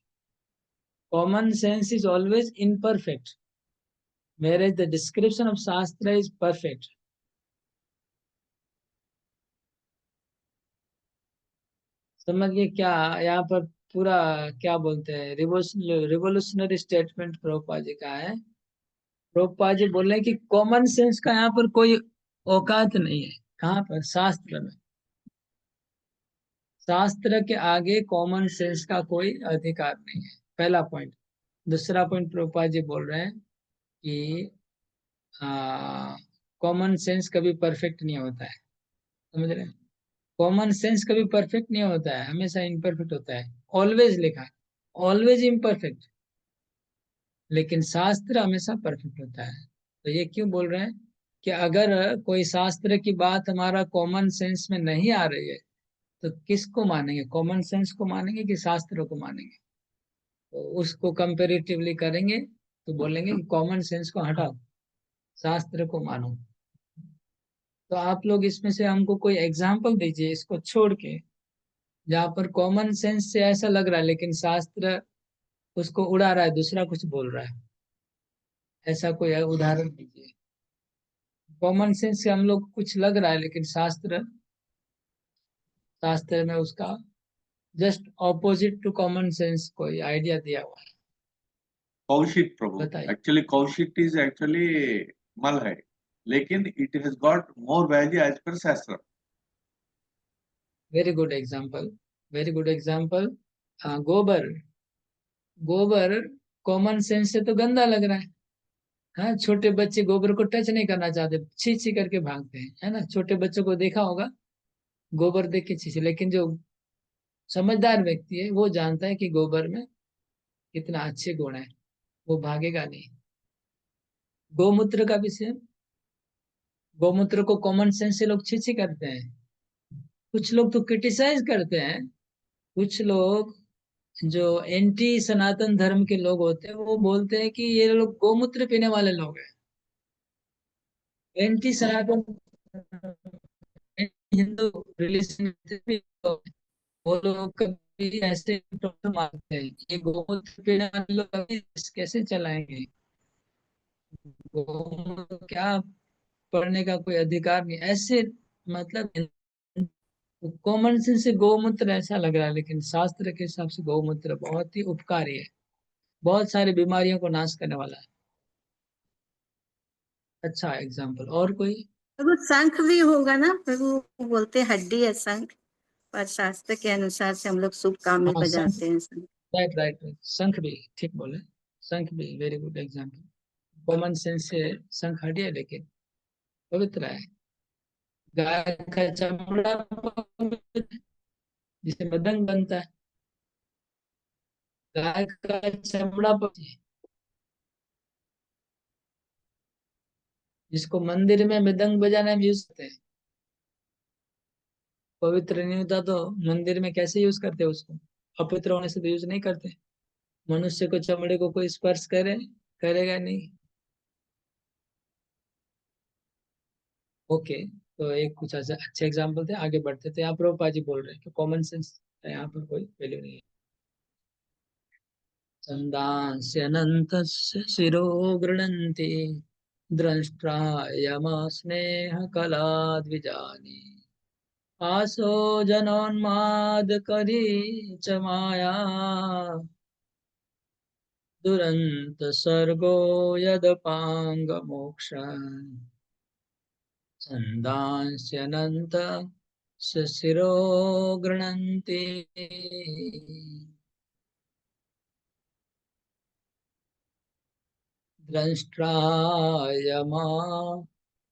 Common sense is always imperfect, whereas the description of Shastra is perfect. समझ गए क्या यहाँ पर पूरा क्या बोलते हैं, रिवोल्यूशनरी स्टेटमेंट प्रभुपाद जी का है। प्रभुपाद जी बोल रहे हैं कि कॉमन सेंस का यहाँ पर कोई औकात नहीं है। कहाँ पर? शास्त्र में। शास्त्र के आगे कॉमन सेंस का कोई अधिकार नहीं है, पहला पॉइंट। दूसरा पॉइंट प्रभुपाद जी बोल रहे हैं कि कॉमन सेंस कभी परफेक्ट नहीं होता है। समझ रहे हैं? कॉमन सेंस कभी परफेक्ट नहीं होता है, हमेशा इम्परफेक्ट होता है। ऑलवेज लिखा है, ऑलवेज इम्परफेक्ट। लेकिन शास्त्र हमेशा परफेक्ट होता है। तो ये क्यों बोल रहे हैं कि अगर कोई शास्त्र की बात हमारा कॉमन सेंस में नहीं आ रही है, तो किसको मानेंगे? कॉमन सेंस को मानेंगे कि शास्त्र को मानेंगे? तो उसको कंपेरेटिवली करेंगे, तो बोलेंगे कि कॉमन सेंस को हटाओ, शास्त्र को मानो। तो आप लोग इसमें से हमको कोई एग्जाम्पल दीजिए इसको छोड़ के, जहाँ पर कॉमन सेंस से ऐसा लग रहा है लेकिन शास्त्र उसको उड़ा रहा है, दूसरा कुछ बोल रहा है। ऐसा कोई उदाहरण दीजिए। कॉमन सेंस से हम लोग कुछ लग रहा है लेकिन शास्त्र शास्त्र में उसका just opposite to common sense कोई आइडिया दिया हुआ है।
Kaushik Prabhu.
बताइए।
Actually, Kaushik is actually mal hai, लेकिन it has got more value as per Shastra.
Very good example, very good example. गोबर, गोबर कॉमन सेंस से तो गंदा लग रहा है। हाँ, छोटे बच्चे गोबर को टच नहीं करना चाहते, छी छी करके भागते हैं, है ना? छोटे बच्चों को देखा होगा, गोबर देख के छी छी। लेकिन जो समझदार व्यक्ति है वो जानता है कि गोबर में कितना अच्छे गुण है, वो भागेगा नहीं। गोमूत्र का भी सेम। गोमूत्र को कॉमन सेंस से लोग छी छी करते हैं, कुछ लोग तो क्रिटिसाइज करते हैं। कुछ लोग जो एंटी सनातन धर्म के लोग होते हैं वो बोलते हैं कि ये लोग गोमूत्र पीने वाले लोग हैं। एंटी सनातन हिंदू रिलीजन भी लोग हैं। वो लोग कभी ऐसे प्रश्न मारते हैं कि ये गोमूत्र पीने वाले लोग कभी देश कैसे चलाएंगे? गोमूत्र क्या पढ़ने का कोई अधिकार नहीं ऐसे, मतलब कॉमन सेंस से गोमूत्र ऐसा लग रहा है, लेकिन शास्त्र के हिसाब से गोमूत्र बहुत ही उपकारी है, बहुत सारी बीमारियों को नाश करने वाला है। अच्छा एग्जाम्पल और कोई?
प्रभु शंख भी होगा ना? प्रभु बोलते हैं हड्डी है शंख, पर शास्त्र के अनुसार से हम लोग शुभ काम में
हाँ शंख,
बजाते हैं शंख।
राइट राइट राइट, शंख भी ठीक बोले। शंख भी very good example. Common sense से शंख हटिए, लेकिन पवित्र है। गाय का चमड़ा पवित्र है, जिससे मृदंग बनता है। गाय का चमड़ा पवित्र है, जिसको मंदिर में मृदंग बजाने में यूज करते हैं। पवित्र नहीं होता तो मंदिर में कैसे यूज करते हैं उसको? अपवित्र होने से तो यूज नहीं करते। मनुष्य को चमड़े को कोई स्पर्श करे, करेगा नहीं। ओके, तो एक कुछ अच्छा अच्छे एग्जाम्पल थे, आगे बढ़ते थे। यहाँ प्रभुपाद जी बोल रहे हैं कि कॉमन सेंस है, यहाँ पर कोई वैल्यू नहीं है। छन्दांस्यनन्तस्य शिरो गृह्णन्ति द्रष्ट्रायमा स्नेहकला द्विजानि आसो जनोन्मादकरी च माया दुरन्त सर्गो यदपाङ्गमोक्ष छन्दांस्यनन्त शिरो गृह्णन्ति। द्रष्ट्रायमा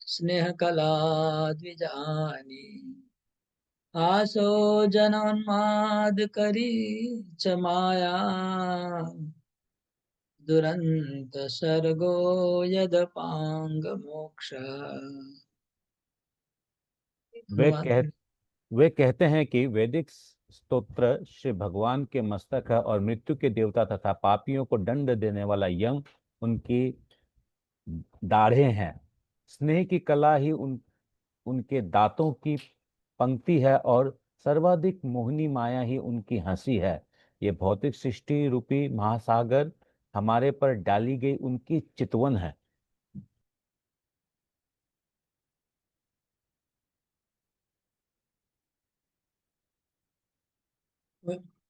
स्नेहकला द्विजानि आसो जनोन्मादकरी च माया दुरंत सर्गो यदपांग मोक्ष।
वे कह वे कहते हैं कि वैदिक स्तोत्र श्री भगवान के मस्तक है और मृत्यु के देवता तथा पापियों को दंड देने वाला यम उनकी दाढ़ें हैं। स्नेह की कला ही उनके दांतों की पंक्ति है और सर्वाधिक मोहिनी माया ही उनकी हंसी है। ये भौतिक सृष्टि रूपी महासागर हमारे पर डाली गई उनकी चितवन है।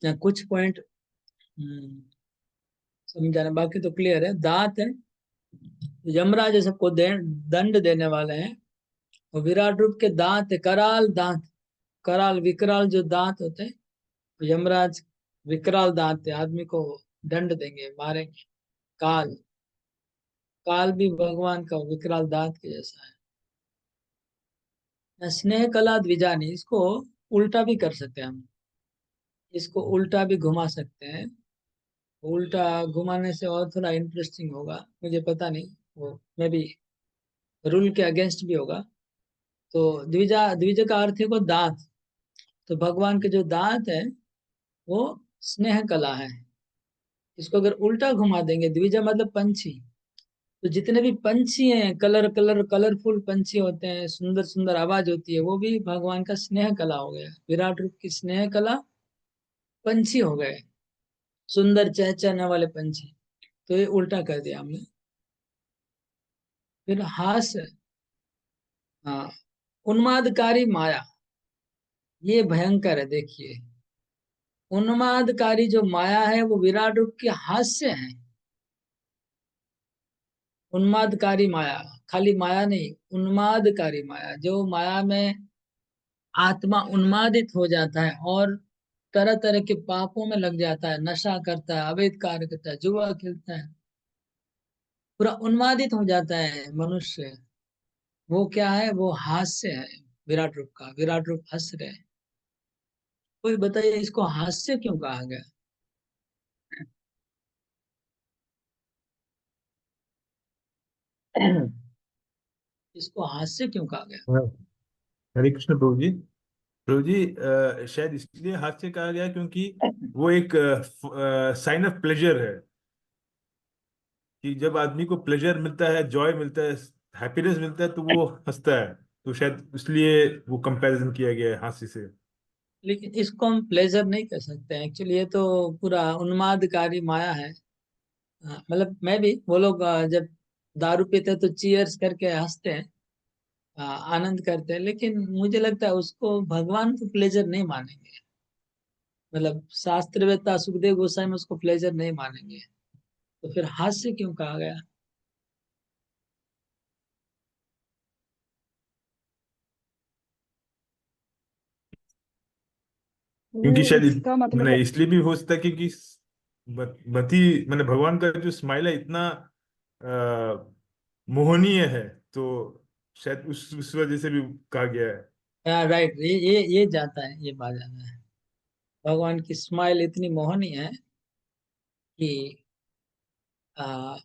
कुछ पॉइंट समझाना, बाकी तो क्लियर है। दांत है, यमराज सबको दंड देने वाले हैं। और विराट रूप के दांत है, कराल दांत, कराल विकराल जो दांत होते हैं। यमराज विकराल दांत है, आदमी को दंड देंगे, मारेंगे। काल, काल भी भगवान का विकराल दांत के जैसा है। स्नेह कला द्विजानी, इसको उल्टा भी कर सकते हैं हम, इसको उल्टा भी घुमा सकते हैं। उल्टा घुमाने से और थोड़ा इंटरेस्टिंग होगा, मुझे पता नहीं, वो मे भी रूल के अगेंस्ट भी होगा। तो द्विजा, द्विज का अर्थ है को दांत। तो भगवान के जो दांत है वो स्नेह कला है। इसको अगर उल्टा घुमा देंगे, द्विजा मतलब पंछी, तो जितने भी पंछी हैं, कलरफुल पंछी होते हैं, सुंदर सुंदर आवाज होती है, वो भी भगवान का स्नेह कला हो गया। विराट रूप की स्नेह कला पंछी हो गए, सुंदर चहचहाने वाले पंछी। तो ये उल्टा कर दिया हमने। फिर हास्य, हाँ, उन्मादकारी माया, ये भयंकर है। देखिए, उन्मादकारी जो माया है वो विराट रूप के हास्य है। उन्मादकारी माया, खाली माया नहीं, उन्मादकारी माया, जो माया में आत्मा उन्मादित हो जाता है और तरह तरह के पापों में लग जाता है, नशा करता है, अवैध कार्य करता है, जुआ खेलता है, पूरा उन्मादित हो जाता है मनुष्य। वो क्या है? वो हास्य है विराट रूप का। विराट रूप हंस रहे हैं। कोई बताइए इसको हास्य क्यों कहा गया? इसको हास्य क्यों कहा गया?
हाँ, हरे कृष्ण प्रभु जी। प्रभु जी, शायद इसलिए हास्य कहा गया क्योंकि वो एक साइन ऑफ प्लेजर है कि जब आदमी को प्लेजर मिलता है, जॉय मिलता है, हैप्पीनेस मिलता है तो वो हंसता है। तो शायद इसलिए वो कंपैरिजन किया गया है हास्य से।
लेकिन इसको हम प्लेजर नहीं कह सकते हैं एक्चुअली, ये तो पूरा उन्मादकारी माया है। मतलब मैं भी, वो लोग जब दारू पीते हैं तो चीयर्स करके हंसते हैं, आनंद करते हैं, लेकिन मुझे लगता है उसको भगवान को प्लेजर नहीं मानेंगे। मतलब शास्त्रवेत्ता सुखदेव गोस्वामी उसको प्लेजर नहीं मानेंगे। तो फिर हास्य क्यों कहा गया?
क्योंकि
वो
शायद
इसका मतलब
मैंने
है।
इसलिए भी हो सकता है क्योंकि मति मैंने भगवान का जो स्माइल है इतना मोहनीय है। तो शायद उस वजह से भी कहा गया है।
राइट, ये जाता है, ये बात जाता है। भगवान की स्माइल इतनी मोहनी है कि आ,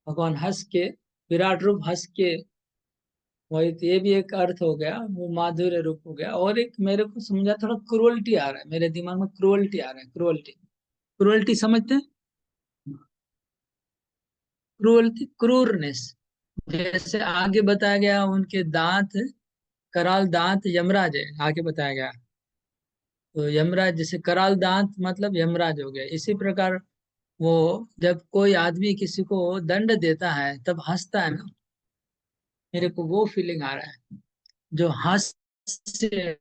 भगवान हंस के, विराट रूप हंस के, वही तो, ये भी एक अर्थ हो गया, वो माधुर्य रूप हो गया। और एक मेरे को समझा, थोड़ा क्रुअल्टी आ रहा है मेरे दिमाग में, क्रुअल्टी आ रहा है, क्रुअल्टी। क्रुअल्टी समझते हैं? क्रूरती, क्रूरनेस। जैसे आगे बताया गया उनके दांत, कराल दांत यमराज है, आगे बताया गया। तो यमराज, जैसे कराल दांत मतलब यमराज हो गया, इसी प्रकार वो जब कोई आदमी किसी को दंड देता है तब हंसता है ना, मेरे को वो फीलिंग आ रहा है। जो हंसते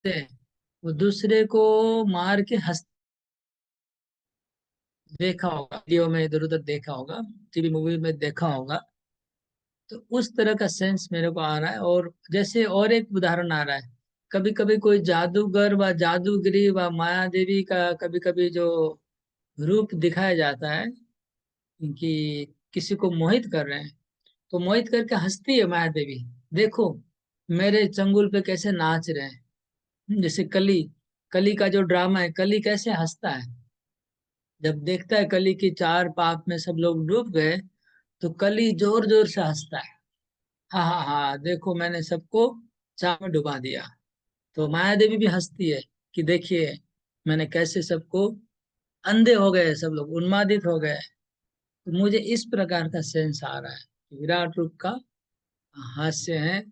हैं, वो दूसरे को मार के हंस, देखा होगा वीडियो में, इधर उधर देखा होगा, टीवी मूवी में देखा होगा। तो उस तरह का सेंस मेरे को आ रहा है। और जैसे और एक उदाहरण आ रहा है, कभी कभी कोई जादूगर व जादूगरी व माया देवी का कभी कभी जो रूप दिखाया जाता है कि किसी को मोहित कर रहे हैं, तो मोहित करके हंसती है माया देवी, देखो मेरे चंगुल पे कैसे नाच रहे हैं। जैसे कली, कली का जो ड्रामा है, कली कैसे हंसता है जब देखता है कली की चार पाप में सब लोग डूब गए, तो कली जोर जोर से हंसता है, हाँ हाँ हाँ, देखो मैंने सबको चाप में डुबा दिया। तो माया देवी भी हंसती है कि देखिए मैंने कैसे सबको, अंधे हो गए सब लोग, उन्मादित हो गए। तो मुझे इस प्रकार का सेंस आ रहा है कि विराट रूप का हास्य है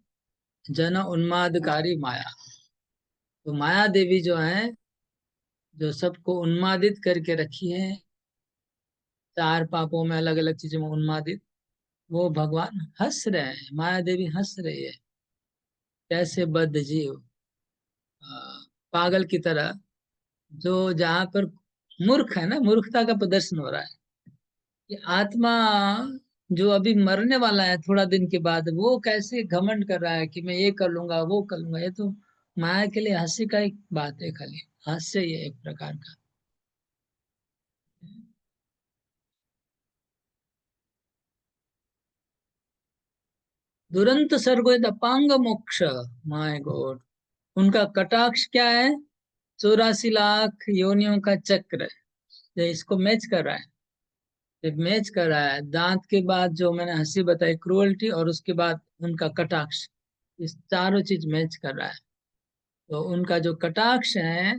जन उन्मादकारी माया। तो माया देवी जो है, जो सबको उन्मादित करके रखी है, चार पापों में, अलग अलग चीजों में उन्मादित, वो भगवान हंस रहे हैं, माया देवी हंस रही है, कैसे बद्ध जीव, पागल की तरह, जो जहाँ पर मूर्ख है ना, मूर्खता का प्रदर्शन हो रहा है। ये आत्मा जो अभी मरने वाला है थोड़ा दिन के बाद, वो कैसे घमंड कर रहा है कि मैं ये कर लूंगा, वो कर लूंगा। ये तो माया के लिए हास्य का एक बात है, खाली हास्य ही है एक प्रकार का। दुरंत सर्गोद अपांग मोक्ष, माय गॉड, उनका कटाक्ष क्या है? 84 लाख योनियों का चक्र, ये इसको मैच कर रहा है। जब मैच कर रहा है, दांत के बाद जो मैंने हंसी बताई क्रूअल्टी, और उसके बाद उनका कटाक्ष, इस चारों चीज मैच कर रहा है। तो उनका जो कटाक्ष है,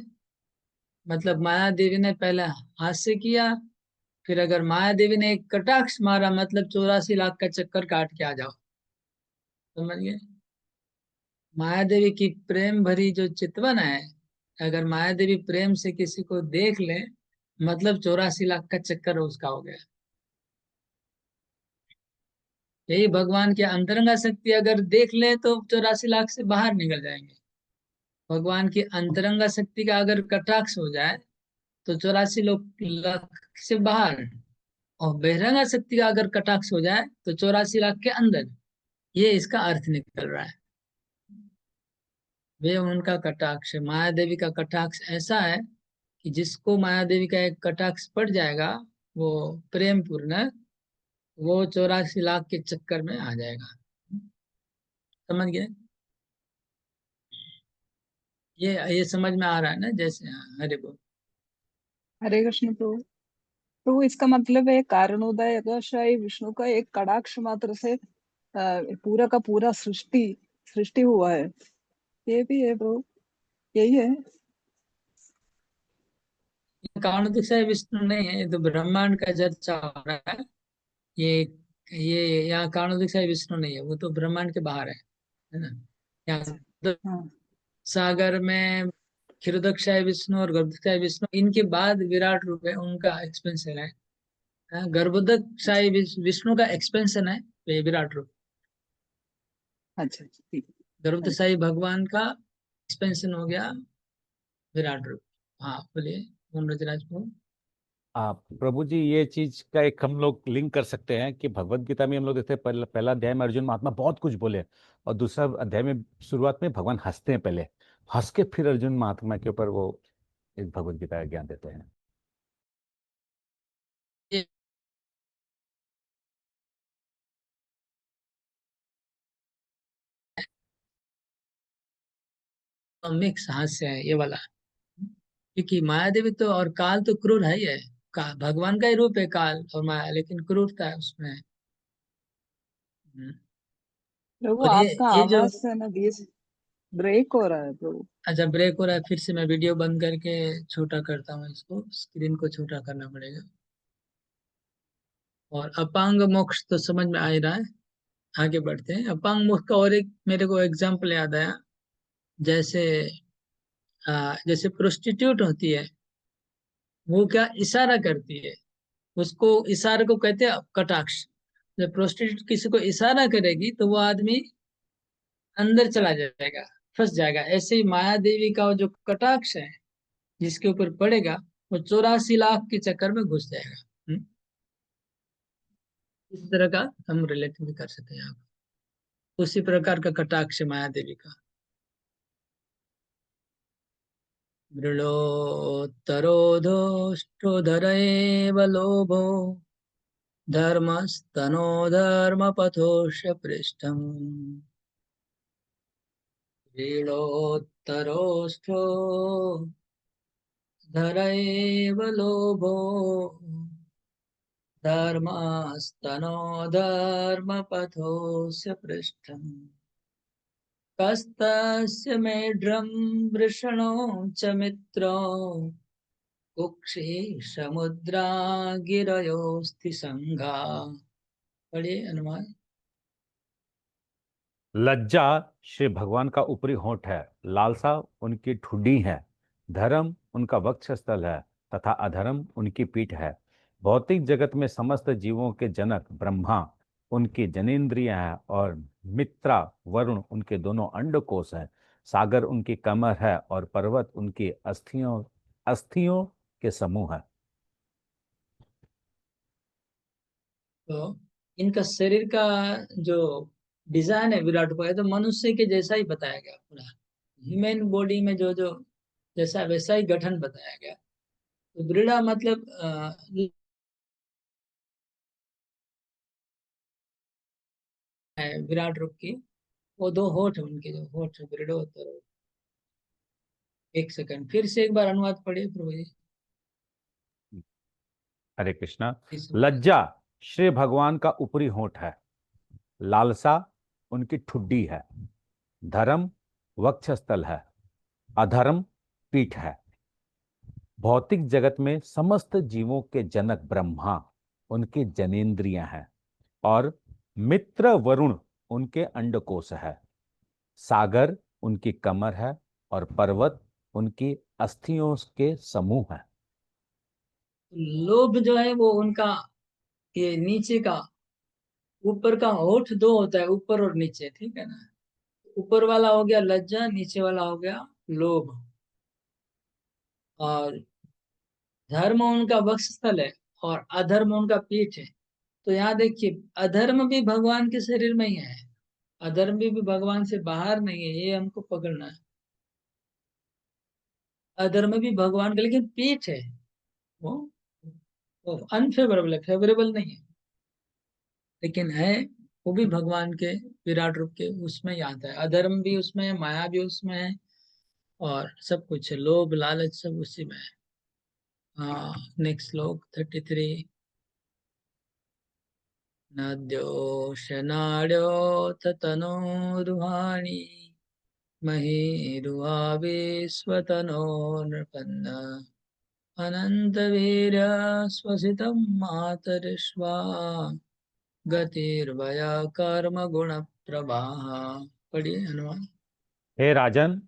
मतलब माया देवी ने पहले हास्य किया, फिर अगर माया देवी ने एक कटाक्ष मारा, मतलब 84 लाख का चक्कर काट के आ जाओ, समझ गए? माया देवी की प्रेम भरी जो चितवन है, अगर माया देवी प्रेम से किसी को देख ले, मतलब 84 लाख का चक्कर उसका हो गया। यही भगवान की अंतरंगा शक्ति अगर देख ले तो 84 लाख से बाहर निकल जाएंगे। भगवान की अंतरंगा शक्ति का अगर कटाक्ष हो जाए तो 84 लाख से बाहर, और बहिरंगा शक्ति का अगर कटाक्ष हो जाए तो 84 लाख के अंदर। ये इसका अर्थ निकल रहा है। वे उनका कटाक्ष, माया देवी का कटाक्ष ऐसा है कि जिसको माया देवी का एक कटाक्ष पड़ जाएगा, वो प्रेम पूर्ण, वो 84 लाख के चक्कर में आ जाएगा। समझ गए? ये समझ में आ रहा है ना? जैसे, हाँ, हरे बोल।
हरे कृष्ण प्रभु। प्रभु इसका मतलब है कारणोदय अगस्त्य विष्णु का एक कटाक्ष मात्र से पूरा का पूरा सृष्टि सृष्टि हुआ है, ये भी है प्रभु, यही है।
कारणोदय विष्णु नहीं है, ये तो ब्रह्मांड का चर्चा हो रहा है। ये ये यहाँ कारणोदय विष्णु नहीं है, वो तो ब्रह्मांड के बाहर है ना? यहाँ तो
हाँ
सागर में क्षीरोदक्षाय विष्णु और गर्भोदक्षाय विष्णु, इनके बाद विराट रूप है, उनका एक्सपेंशन है। हाँ, गर्भोदक्षाय विष्णु का एक्सपेंशन है ये विराट रूप।
अच्छा ठीक है।
गर्भोदक्षाय भगवान का एक्सपेंशन हो गया विराट रूप। हाँ बोलिए, ओम रजराज को।
आप प्रभु जी, ये चीज का एक हम लोग लिंक कर सकते हैं कि भगवत गीता में हम लोग देखते हैं, पहला अध्याय में अर्जुन महात्मा बहुत कुछ बोले, और दूसरा अध्याय में शुरुआत में भगवान हंसते हैं, पहले हंस के फिर अर्जुन महात्मा के ऊपर वो एक भगवत गीता का ज्ञान देते हैं।
मिक्स हास्य है ये वाला, क्योंकि माया देवी तो और काल तो क्रूर है ही है। भगवान का ही रूप है काल और माया, लेकिन क्रूरता है उसमें। हम्म।
प्रभु
और
आपका
ये जो,
आवाज से ना बीच ब्रेक हो रहा है प्रभु।
अच्छा ब्रेक हो रहा है, फिर से मैं वीडियो बंद करके छोटा करता हूँ, इसको स्क्रीन को छोटा करना पड़ेगा। और अपांग मोक्ष तो समझ में आ ही रहा है। आगे बढ़ते हैं। अपांग मोक्ष का और एक मेरे को एग्जाम्पल याद आया। जैसे जैसे प्रोस्टिट्यूट होती है, वो क्या इशारा करती है, उसको इशारे को कहते हैं कटाक्ष। जब प्रोस्टिट्यूट किसी को इशारा करेगी तो वो आदमी अंदर चला जाएगा, फंस जाएगा। ऐसे ही माया देवी का वो जो कटाक्ष है, जिसके ऊपर पड़ेगा वो 84 लाख के चक्कर में घुस जाएगा। इस तरह का हम रिलेट भी कर सकते हैं यहाँ पर। उसी प्रकार का कटाक्ष है माया देवी का। मृळोत्तरोधोष्टोधर एव लोभो धर्मस्तनो धर्मपथोष्य पृष्ठम्। मृळोत्तरोष्टो धर एव लोभो धर्मस्तनो धर्मपथोऽस्य पृष्ठम्। कस्तस्य मेढ्रं वृषणो च मित्रो कुक्षि समुद्रा गिरयोस्ति संघा। पढ़िए अनुमान।
लज्जा श्री भगवान का ऊपरी होंठ है, लालसा उनकी ठुड्डी है, धर्म उनका वक्षस्थल है तथा अधर्म उनकी पीठ है। भौतिक जगत में समस्त जीवों के जनक ब्रह्मा उनकी जनेंद्रियां हैं और मित्रा वरुण उनके दोनों अंडकोश हैं। सागर उनकी कमर है और पर्वत उनकी अस्थियों अस्थियों के समूह है।
तो इनका शरीर का जो डिजाइन है विराट को, है तो मनुष्य के जैसा ही बताया गया पूरा। ह्यूमन बॉडी में जो जो जैसा वैसा ही गठन बताया गया। तो वृड़ा मतलब विराट रूप की वो दो होठ है, उनके जो होठ है वृड़ो। तो एक सेकंड फिर से एक बार अनुवाद पढ़िए प्रभु जी।
हरे कृष्णा।
इस
लज्जा श्री भगवान का ऊपरी होंठ है, लालसा उनकी ठुड्डी है, धर्म वक्षस्थल है, अधर्म पीठ है। भौतिक जगत में समस्त जीवों के जनक ब्रह्मा उनके जनेंद्रियां हैं और मित्र वरुण उनके अंडकोश है। सागर उनकी कमर है और पर्वत उनकी अस्थियों के समूह है।
लोभ जो है वो उनका ये नीचे का, ऊपर का होठ दो होता है, ऊपर और नीचे, ठीक है ना। ऊपर वाला हो गया लज्जा, नीचे वाला हो गया लोभ। और धर्म उनका वक्षस्थल है और अधर्म उनका पीठ है। तो यहाँ देखिए, अधर्म भी भगवान के शरीर में ही है, अधर्म भी भगवान से बाहर नहीं है, ये हमको पकड़ना है। अधर्म भी भगवान का, लेकिन पीठ है वो, वो अनफेवरेबल है, फेवरेबल नहीं है, लेकिन है वो भी भगवान के विराट रूप के उसमें ही आता है। अधर्म भी उसमें है, माया भी उसमें है, और सब कुछ है, लोभ लालच सब उसी में है। हाँ, नेक्स्ट श्लोक 33। नद्योषनाड्योऽथ तनोरुहाणि महीरुहा नृपन्न अनन्तवीर्य स्वसितं मातरिश्वा गतिर्वया कर्म गुण प्रवाह। पढ़िए हनुमान।
हे राजन,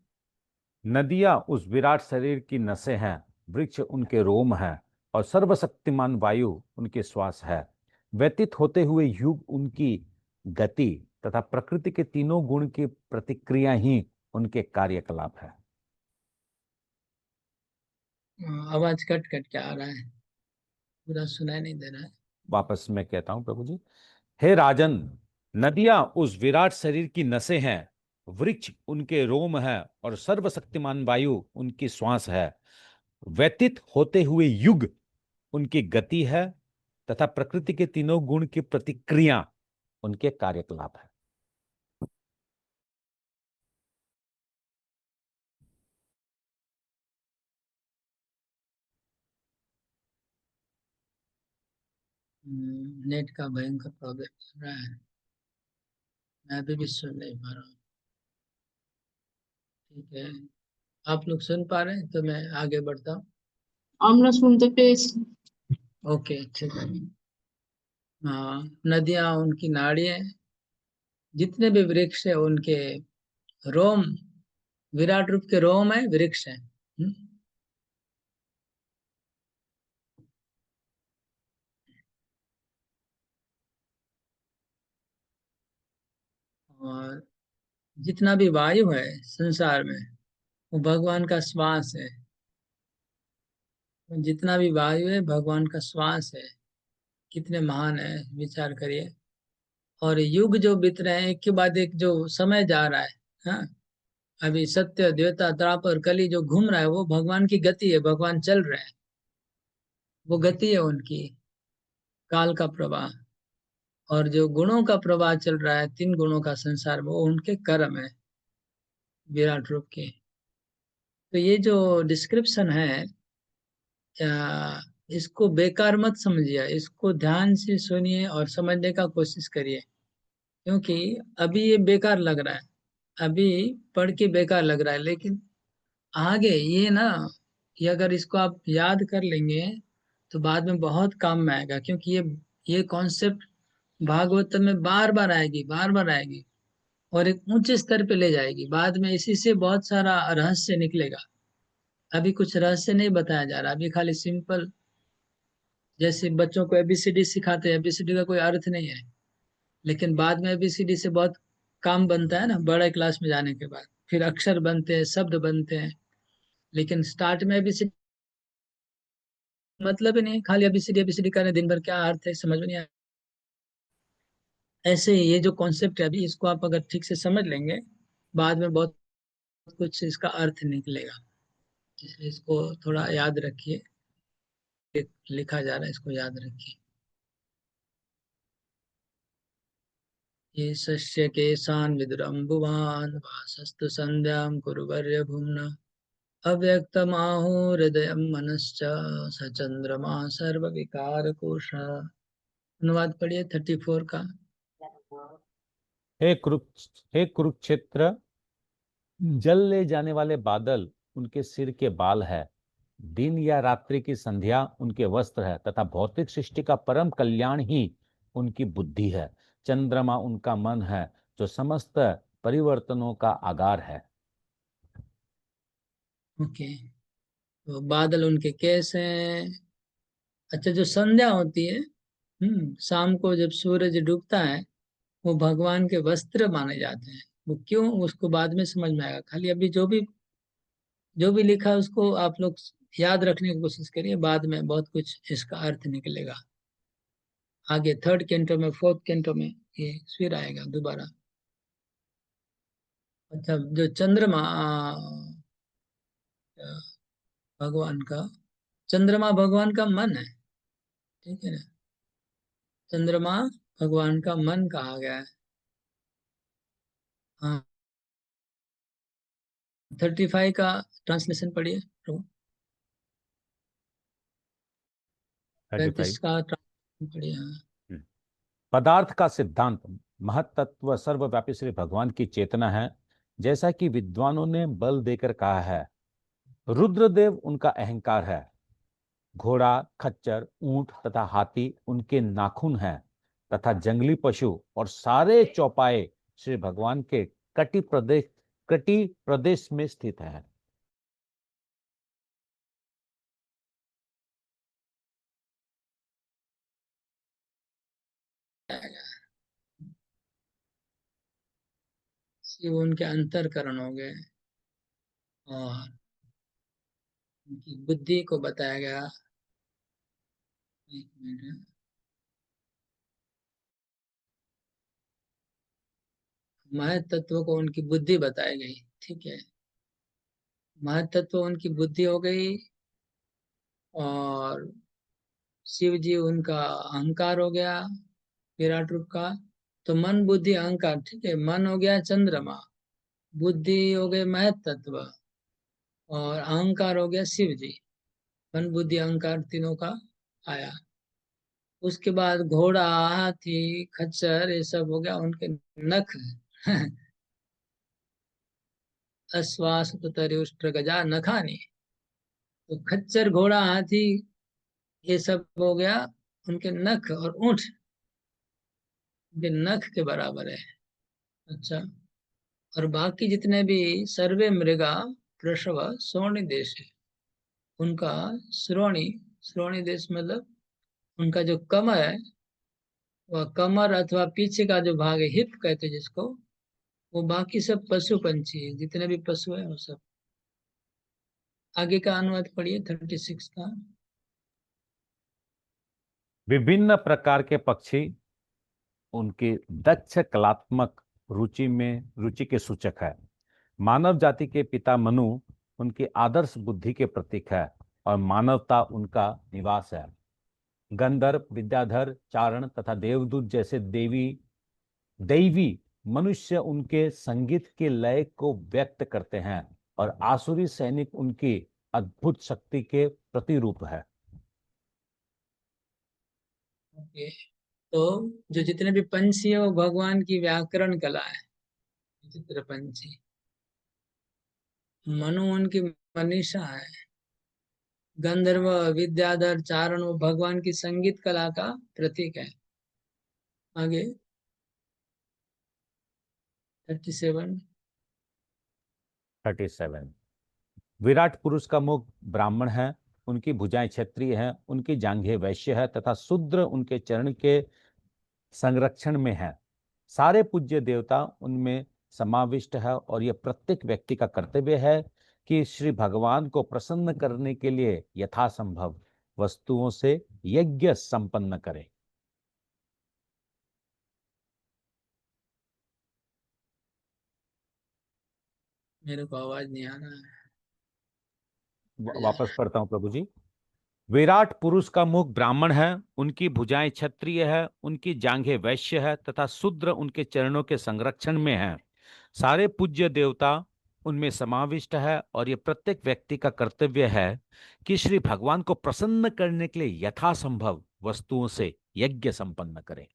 नदियां उस विराट शरीर की नसें हैं, वृक्ष उनके रोम हैं और सर्वशक्तिमान वायु उनके श्वास है। व्यतीत होते हुए युग उनकी गति तथा प्रकृति के तीनों गुण की प्रतिक्रिया ही उनके कार्यकलाप है।
आवाज कट कट के आ रहा है, पूरा सुनाई नहीं दे रहा है।
वापस मैं कहता हूं प्रभु जी। हे राजन, नदियां उस विराट शरीर की नसें हैं, वृक्ष उनके रोम है और सर्वशक्तिमान वायु उनकी श्वास है। व्यतीत होते हुए युग उनकी गति है तथा प्रकृति के तीनों गुण की प्रतिक्रिया उनके कार्यकलाप है।
नेट का भयंकर प्रॉब्लम चल रहा है, मैं अभी भी सुन नहीं पा रहा हूँ। ठीक है, आप लोग सुन पा रहे हैं तो मैं आगे बढ़ता हूँ।
আমরা শুনতে পেয়েছি।
ओके ठीक है। हाँ, नदियां उनकी नाड़ियां, जितने भी वृक्ष है उनके रोम, विराट रूप के रोम है, वृक्ष है। और जितना भी वायु है संसार में वो भगवान का श्वास है। जितना भी वायु है भगवान का श्वास है। कितने महान है, विचार करिए। और युग जो बीत रहे हैं एक के बाद एक, जो समय जा रहा है, हाँ, अभी सत्य द्वैता द्वापर कली जो घूम रहा है वो भगवान की गति है, भगवान चल रहे हैं, वो गति है उनकी, काल का प्रवाह। और जो गुणों का प्रवाह चल रहा है, 3 गुणों का संसार, वो उनके कर्म है विराट रूप के। तो ये जो डिस्क्रिप्शन है, इसको बेकार मत समझिए, इसको ध्यान से सुनिए और समझने का कोशिश करिए। क्योंकि अभी ये बेकार लग रहा है, अभी पढ़ के बेकार लग रहा है, लेकिन आगे ये ना, ये अगर इसको आप याद कर लेंगे तो बाद में बहुत काम में आएगा। क्योंकि ये कॉन्सेप्ट भागवत में बार बार आएगी, बार बार आएगी, और एक ऊंचे स्तर पे ले जाएगी। बाद में इसी से बहुत सारा रहस्य निकलेगा। अभी कुछ रहस्य नहीं बताया जा रहा, अभी खाली सिंपल, जैसे बच्चों को एबीसीडी सिखाते हैं, एबीसीडी का कोई अर्थ नहीं है। लेकिन बाद में एबीसीडी से बहुत काम बनता है ना, बड़े क्लास में जाने के बाद फिर अक्षर बनते हैं, शब्द बनते हैं। लेकिन स्टार्ट में एबीसीडी मतलब ही नहीं, खाली एबीसीडी एबीसीडी करने दिन भर, क्या अर्थ है समझ में नहीं आया। ऐसे ही ये जो कॉन्सेप्ट है अभी, इसको आप अगर ठीक से समझ लेंगे, बाद में बहुत कुछ इसका अर्थ निकलेगा। इसलिए इसको थोड़ा याद रखिए, लिखा जा रहा है, इसको याद रखिए। ये शस्य केशान विदुरम्बुवान् वासस्तु संध्यां कुरुवर्य भुम्ना अव्यक्तमाहो हृदय मनश्च स चंद्रमा सर्व विकार कोश। अनुवाद पढ़िए 34 का।
हे कुरुक्षेत्र, जल ले जाने वाले बादल उनके सिर के बाल है, दिन या रात्रि की संध्या उनके वस्त्र है, तथा भौतिक सृष्टि का परम कल्याण ही उनकी बुद्धि है। चंद्रमा उनका मन है, जो समस्त परिवर्तनों का आगार है।
ओके, तो बादल उनके केस हैं। अच्छा, जो संध्या होती है, शाम को जब सूरज डूबता है, वो भगवान के वस्त्र माने जाते हैं। वो क्यों, उसको बाद में समझ में आएगा। खाली अभी जो भी लिखा है उसको आप लोग याद रखने की कोशिश करिए, बाद में बहुत कुछ इसका अर्थ निकलेगा। आगे 3rd कैंटो में, 4th कैंटो में ये फिर आएगा दोबारा। अच्छा, जो चंद्रमा भगवान का, चंद्रमा भगवान का मन है, ठीक है ना। चंद्रमा भगवान का मन कहा गया है। हाँ, 35 का ट्रांसलेशन पढ़िए प्रभु। 35
35।
का ट्रांसलेशन पढ़िए। हाँ,
पदार्थ का सिद्धांत महत्तत्व सर्वव्यापी श्री भगवान की चेतना है, जैसा कि विद्वानों ने बल देकर कहा है। रुद्रदेव उनका अहंकार है, घोड़ा, खच्चर, ऊंट तथा हाथी उनके नाखून हैं, तथा जंगली पशु और सारे चौपाए श्री भगवान के कटी प्रदेश में स्थित है।
शिव उनके अंतरकरण हो गए, और उनकी बुद्धि को बताया गया। एक मिनट, महतत्व को उनकी बुद्धि बताई गई, ठीक है। महतत्व उनकी बुद्धि हो गई, और शिव जी उनका अहंकार हो गया, विराट रूप का। तो मन बुद्धि अहंकार, ठीक है। मन हो गया चंद्रमा, बुद्धि हो गए महतत्व, और अहंकार हो गया शिव जी। मन बुद्धि अहंकार तीनों का आया। उसके बाद घोड़ा, हाथी, खच्चर, ये सब हो गया उनके नख। अश्वास तरुष्ट्र गजा नखानी। तो खच्चर, घोड़ा, हाथी, ये सब हो गया उनके नख, और ऊंट उनके नख के बराबर है। अच्छा, और बाकी जितने भी सर्वे मृगा प्रसव श्रोणी देश है, उनका श्रोणी, श्रोणी देश मतलब उनका जो कमर है, वह कमर अथवा पीछे का जो भाग है, हिप कहते हैं जिसको, वो बाकी सब पशु पंछी है, जितने भी पशु है वो सब। आगे का अनुवाद पढ़िए 36 का।
विभिन्न प्रकार के पक्षी उनकी दक्ष कलात्मक रुचि के सूचक है। मानव जाति के पिता मनु उनकी आदर्श बुद्धि के प्रतीक है और मानवता उनका निवास है। गंधर्व, विद्याधर, चारण तथा देवदूत जैसे दैवी मनुष्य उनके संगीत के लय को व्यक्त करते हैं और आसुरी सैनिक उनकी अद्भुत शक्ति के प्रतिरूप है।
ओके, तो जो जितने भी पंछी है वो भगवान की व्याकरण कला है। चित्र पंछी, मनु उनकी मनीषा है। गंधर्व, विद्याधर, चारण वो भगवान की संगीत कला का प्रतीक है। आगे
37 विराट पुरुष का मुख ब्राह्मण है, उनकी भुजाएं क्षत्रिय हैं, उनकी जांघें वैश्य है तथा शूद्र उनके चरण के संरक्षण में है। सारे पूज्य देवता उनमें समाविष्ट है और यह प्रत्येक व्यक्ति का कर्तव्य है कि श्री भगवान को प्रसन्न करने के लिए यथासंभव वस्तुओं से यज्ञ संपन्न करे।
मेरे को आवाज नहीं आ रहा है।
वापस पढ़ता हूं प्रभु जी। विराट पुरुष का मुख ब्राह्मण है, उनकी भुजाएं क्षत्रिय है, उनकी जांघें वैश्य है तथा शूद्र उनके चरणों के संरक्षण में है। सारे पूज्य देवता उनमें समाविष्ट है और यह प्रत्येक व्यक्ति का कर्तव्य है कि श्री भगवान को प्रसन्न करने के लिए यथासंभव वस्तुओं से यज्ञ संपन्न करे।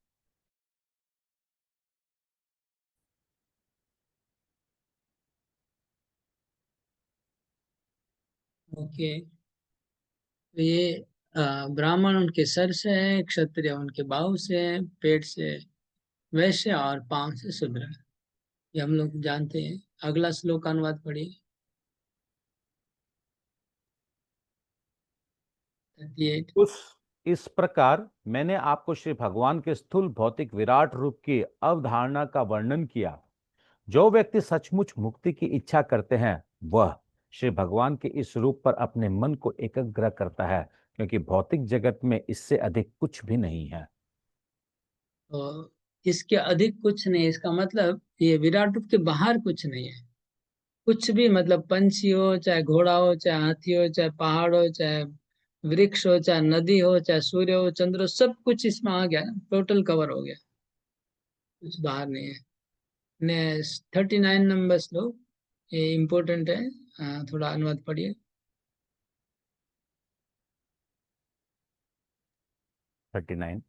ओके, तो ये ब्राह्मण उनके सर से है, क्षत्रिय उनके बाहु से है, पेट से, वैश्य और पांव से शूद्र। ये हम लोग जानते हैं। अगला श्लोक का अनुवाद पढ़िए 38।
इस प्रकार मैंने आपको श्री भगवान के स्थूल भौतिक विराट रूप की अवधारणा का वर्णन किया। जो व्यक्ति सचमुच मुक्ति की इच्छा करते हैं वह श्री भगवान के इस रूप पर अपने मन को एकाग्र करता है, क्योंकि भौतिक जगत में इससे अधिक कुछ भी नहीं है।
तो इसके अधिक कुछ नहीं, इसका मतलब ये विराट रूप के बाहर कुछ नहीं है। कुछ भी, मतलब पंछी हो, चाहे घोड़ा हो, चाहे हाथी हो, चाहे पहाड़ हो, चाहे वृक्ष हो, चाहे नदी हो, चाहे सूर्य हो, चंद्र हो, सब कुछ इसमें आ गया, टोटल कवर हो गया, कुछ बाहर नहीं है। नेक्स्ट 39 नंबर श्लोक, ये इम्पोर्टेंट है। थोड़ा अनुवाद पढ़िए
39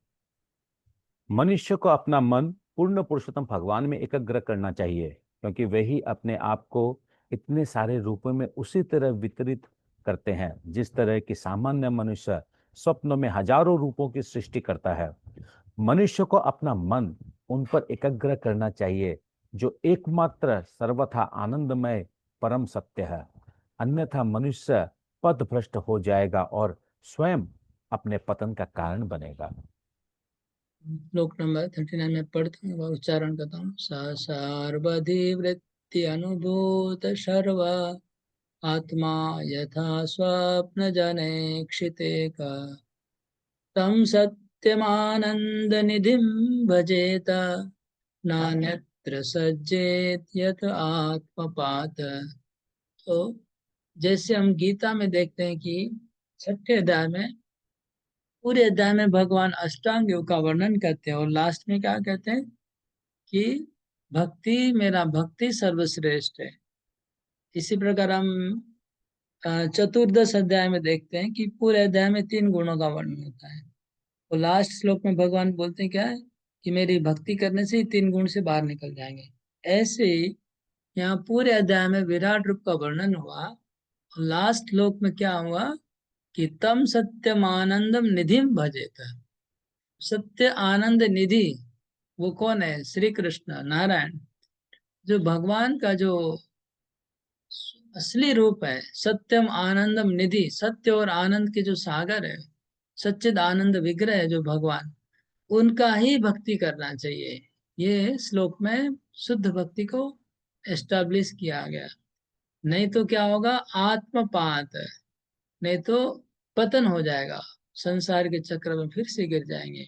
मनुष्य को अपना मन पूर्ण पुरुषोत्तम भगवान में एकाग्र करना चाहिए, क्योंकि वही अपने आप को इतने सारे रूपों में उसी तरह वितरित करते हैं जिस तरह की सामान्य मनुष्य स्वप्नों में हजारों रूपों की सृष्टि करता है। मनुष्य को अपना मन उन पर एकाग्र करना चाहिए जो एकमात्र सर्वथा आनंदमय परम सत्य है, अन्यथा मनुष्य पथभ्रष्ट हो जाएगा और स्वयं अपने पतन का कारण बनेगा।
श्लोक नंबर 39 में पढ़ते हैं, उच्चारण करता हूँ। सर्वधिवृत्ति अनुभूत सर्व आत्मा यथा स्वप्न जने क्षितेक तम सत्यमानंद निधिम भजेत नान्यत्र सज्जेत यत आत्मपात। तो जैसे हम गीता में देखते हैं कि 6ठे अध्याय में, पूरे अध्याय में भगवान अष्टांग योग का वर्णन करते हैं और लास्ट में क्या कहते हैं कि भक्ति, मेरा भक्ति सर्वश्रेष्ठ है। इसी प्रकार हम चतुर्दश अध्याय में देखते हैं कि पूरे अध्याय में 3 गुणों का वर्णन होता है। तो लास्ट श्लोक में भगवान बोलते हैं क्या है कि मेरी भक्ति करने से ही 3 गुण से बाहर निकल जाएंगे। ऐसे ही यहाँ पूरे अध्याय में विराट रूप का वर्णन हुआ। लास्ट श्लोक में क्या हुआ कि तम सत्यम आनंदम निधिम भजेत। सत्य आनंद निधि वो कौन है? श्री कृष्ण नारायण, जो भगवान का जो असली रूप है। सत्यम आनंदम निधि, सत्य और आनंद के जो सागर है, सच्चिद आनंद विग्रह है जो भगवान, उनका ही भक्ति करना चाहिए। ये श्लोक में शुद्ध भक्ति को एस्टैब्लिश किया गया। नहीं तो क्या होगा? आत्मपात, नहीं तो पतन हो जाएगा, संसार के चक्र में फिर से गिर जाएंगे।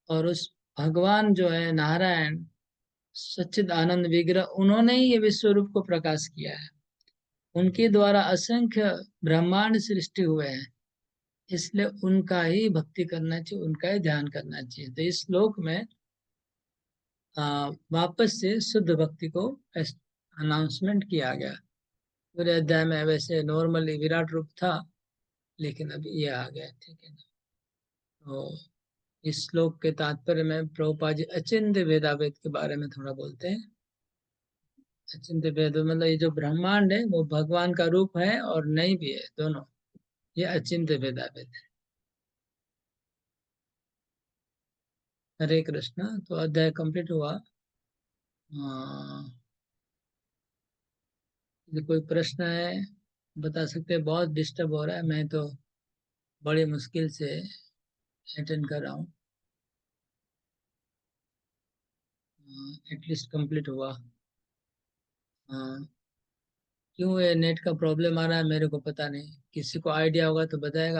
और उस भगवान जो है नारायण सच्चिद आनंद विग्रह, उन्होंने ही ये विश्व रूप को प्रकाश किया है। उनके द्वारा असंख्य ब्रह्मांड सृष्टि हुए हैं, इसलिए उनका ही भक्ति करना चाहिए, उनका ही ध्यान करना चाहिए। तो इस श्लोक में वापस से शुद्ध भक्ति को अनाउंसमेंट किया गया। पूरे अध्याय में वैसे नॉर्मली विराट रूप था, लेकिन अब ये आ गया, ठीक है ना। तो इस श्लोक के तात्पर्य में प्रभुपाद जी अचिंत्य भेदाभेद के बारे में थोड़ा बोलते हैं। अचिंत्य भेद मतलब ये जो ब्रह्मांड है वो भगवान का रूप है और नहीं भी है, दोनों। ये अचिंत्य भेदाभेद है। हरे कृष्णा। तो अध्याय कंप्लीट हुआ। यदि कोई प्रश्न है बता सकते हैं। बहुत डिस्टर्ब हो रहा है, मैं तो बड़ी मुश्किल से अटेंड कर रहा हूँ। एटलीस्ट कंप्लीट हुआ। हाँ, क्यों ये नेट का प्रॉब्लम आ रहा है मेरे को पता नहीं, किसी को आइडिया होगा तो बताएगा।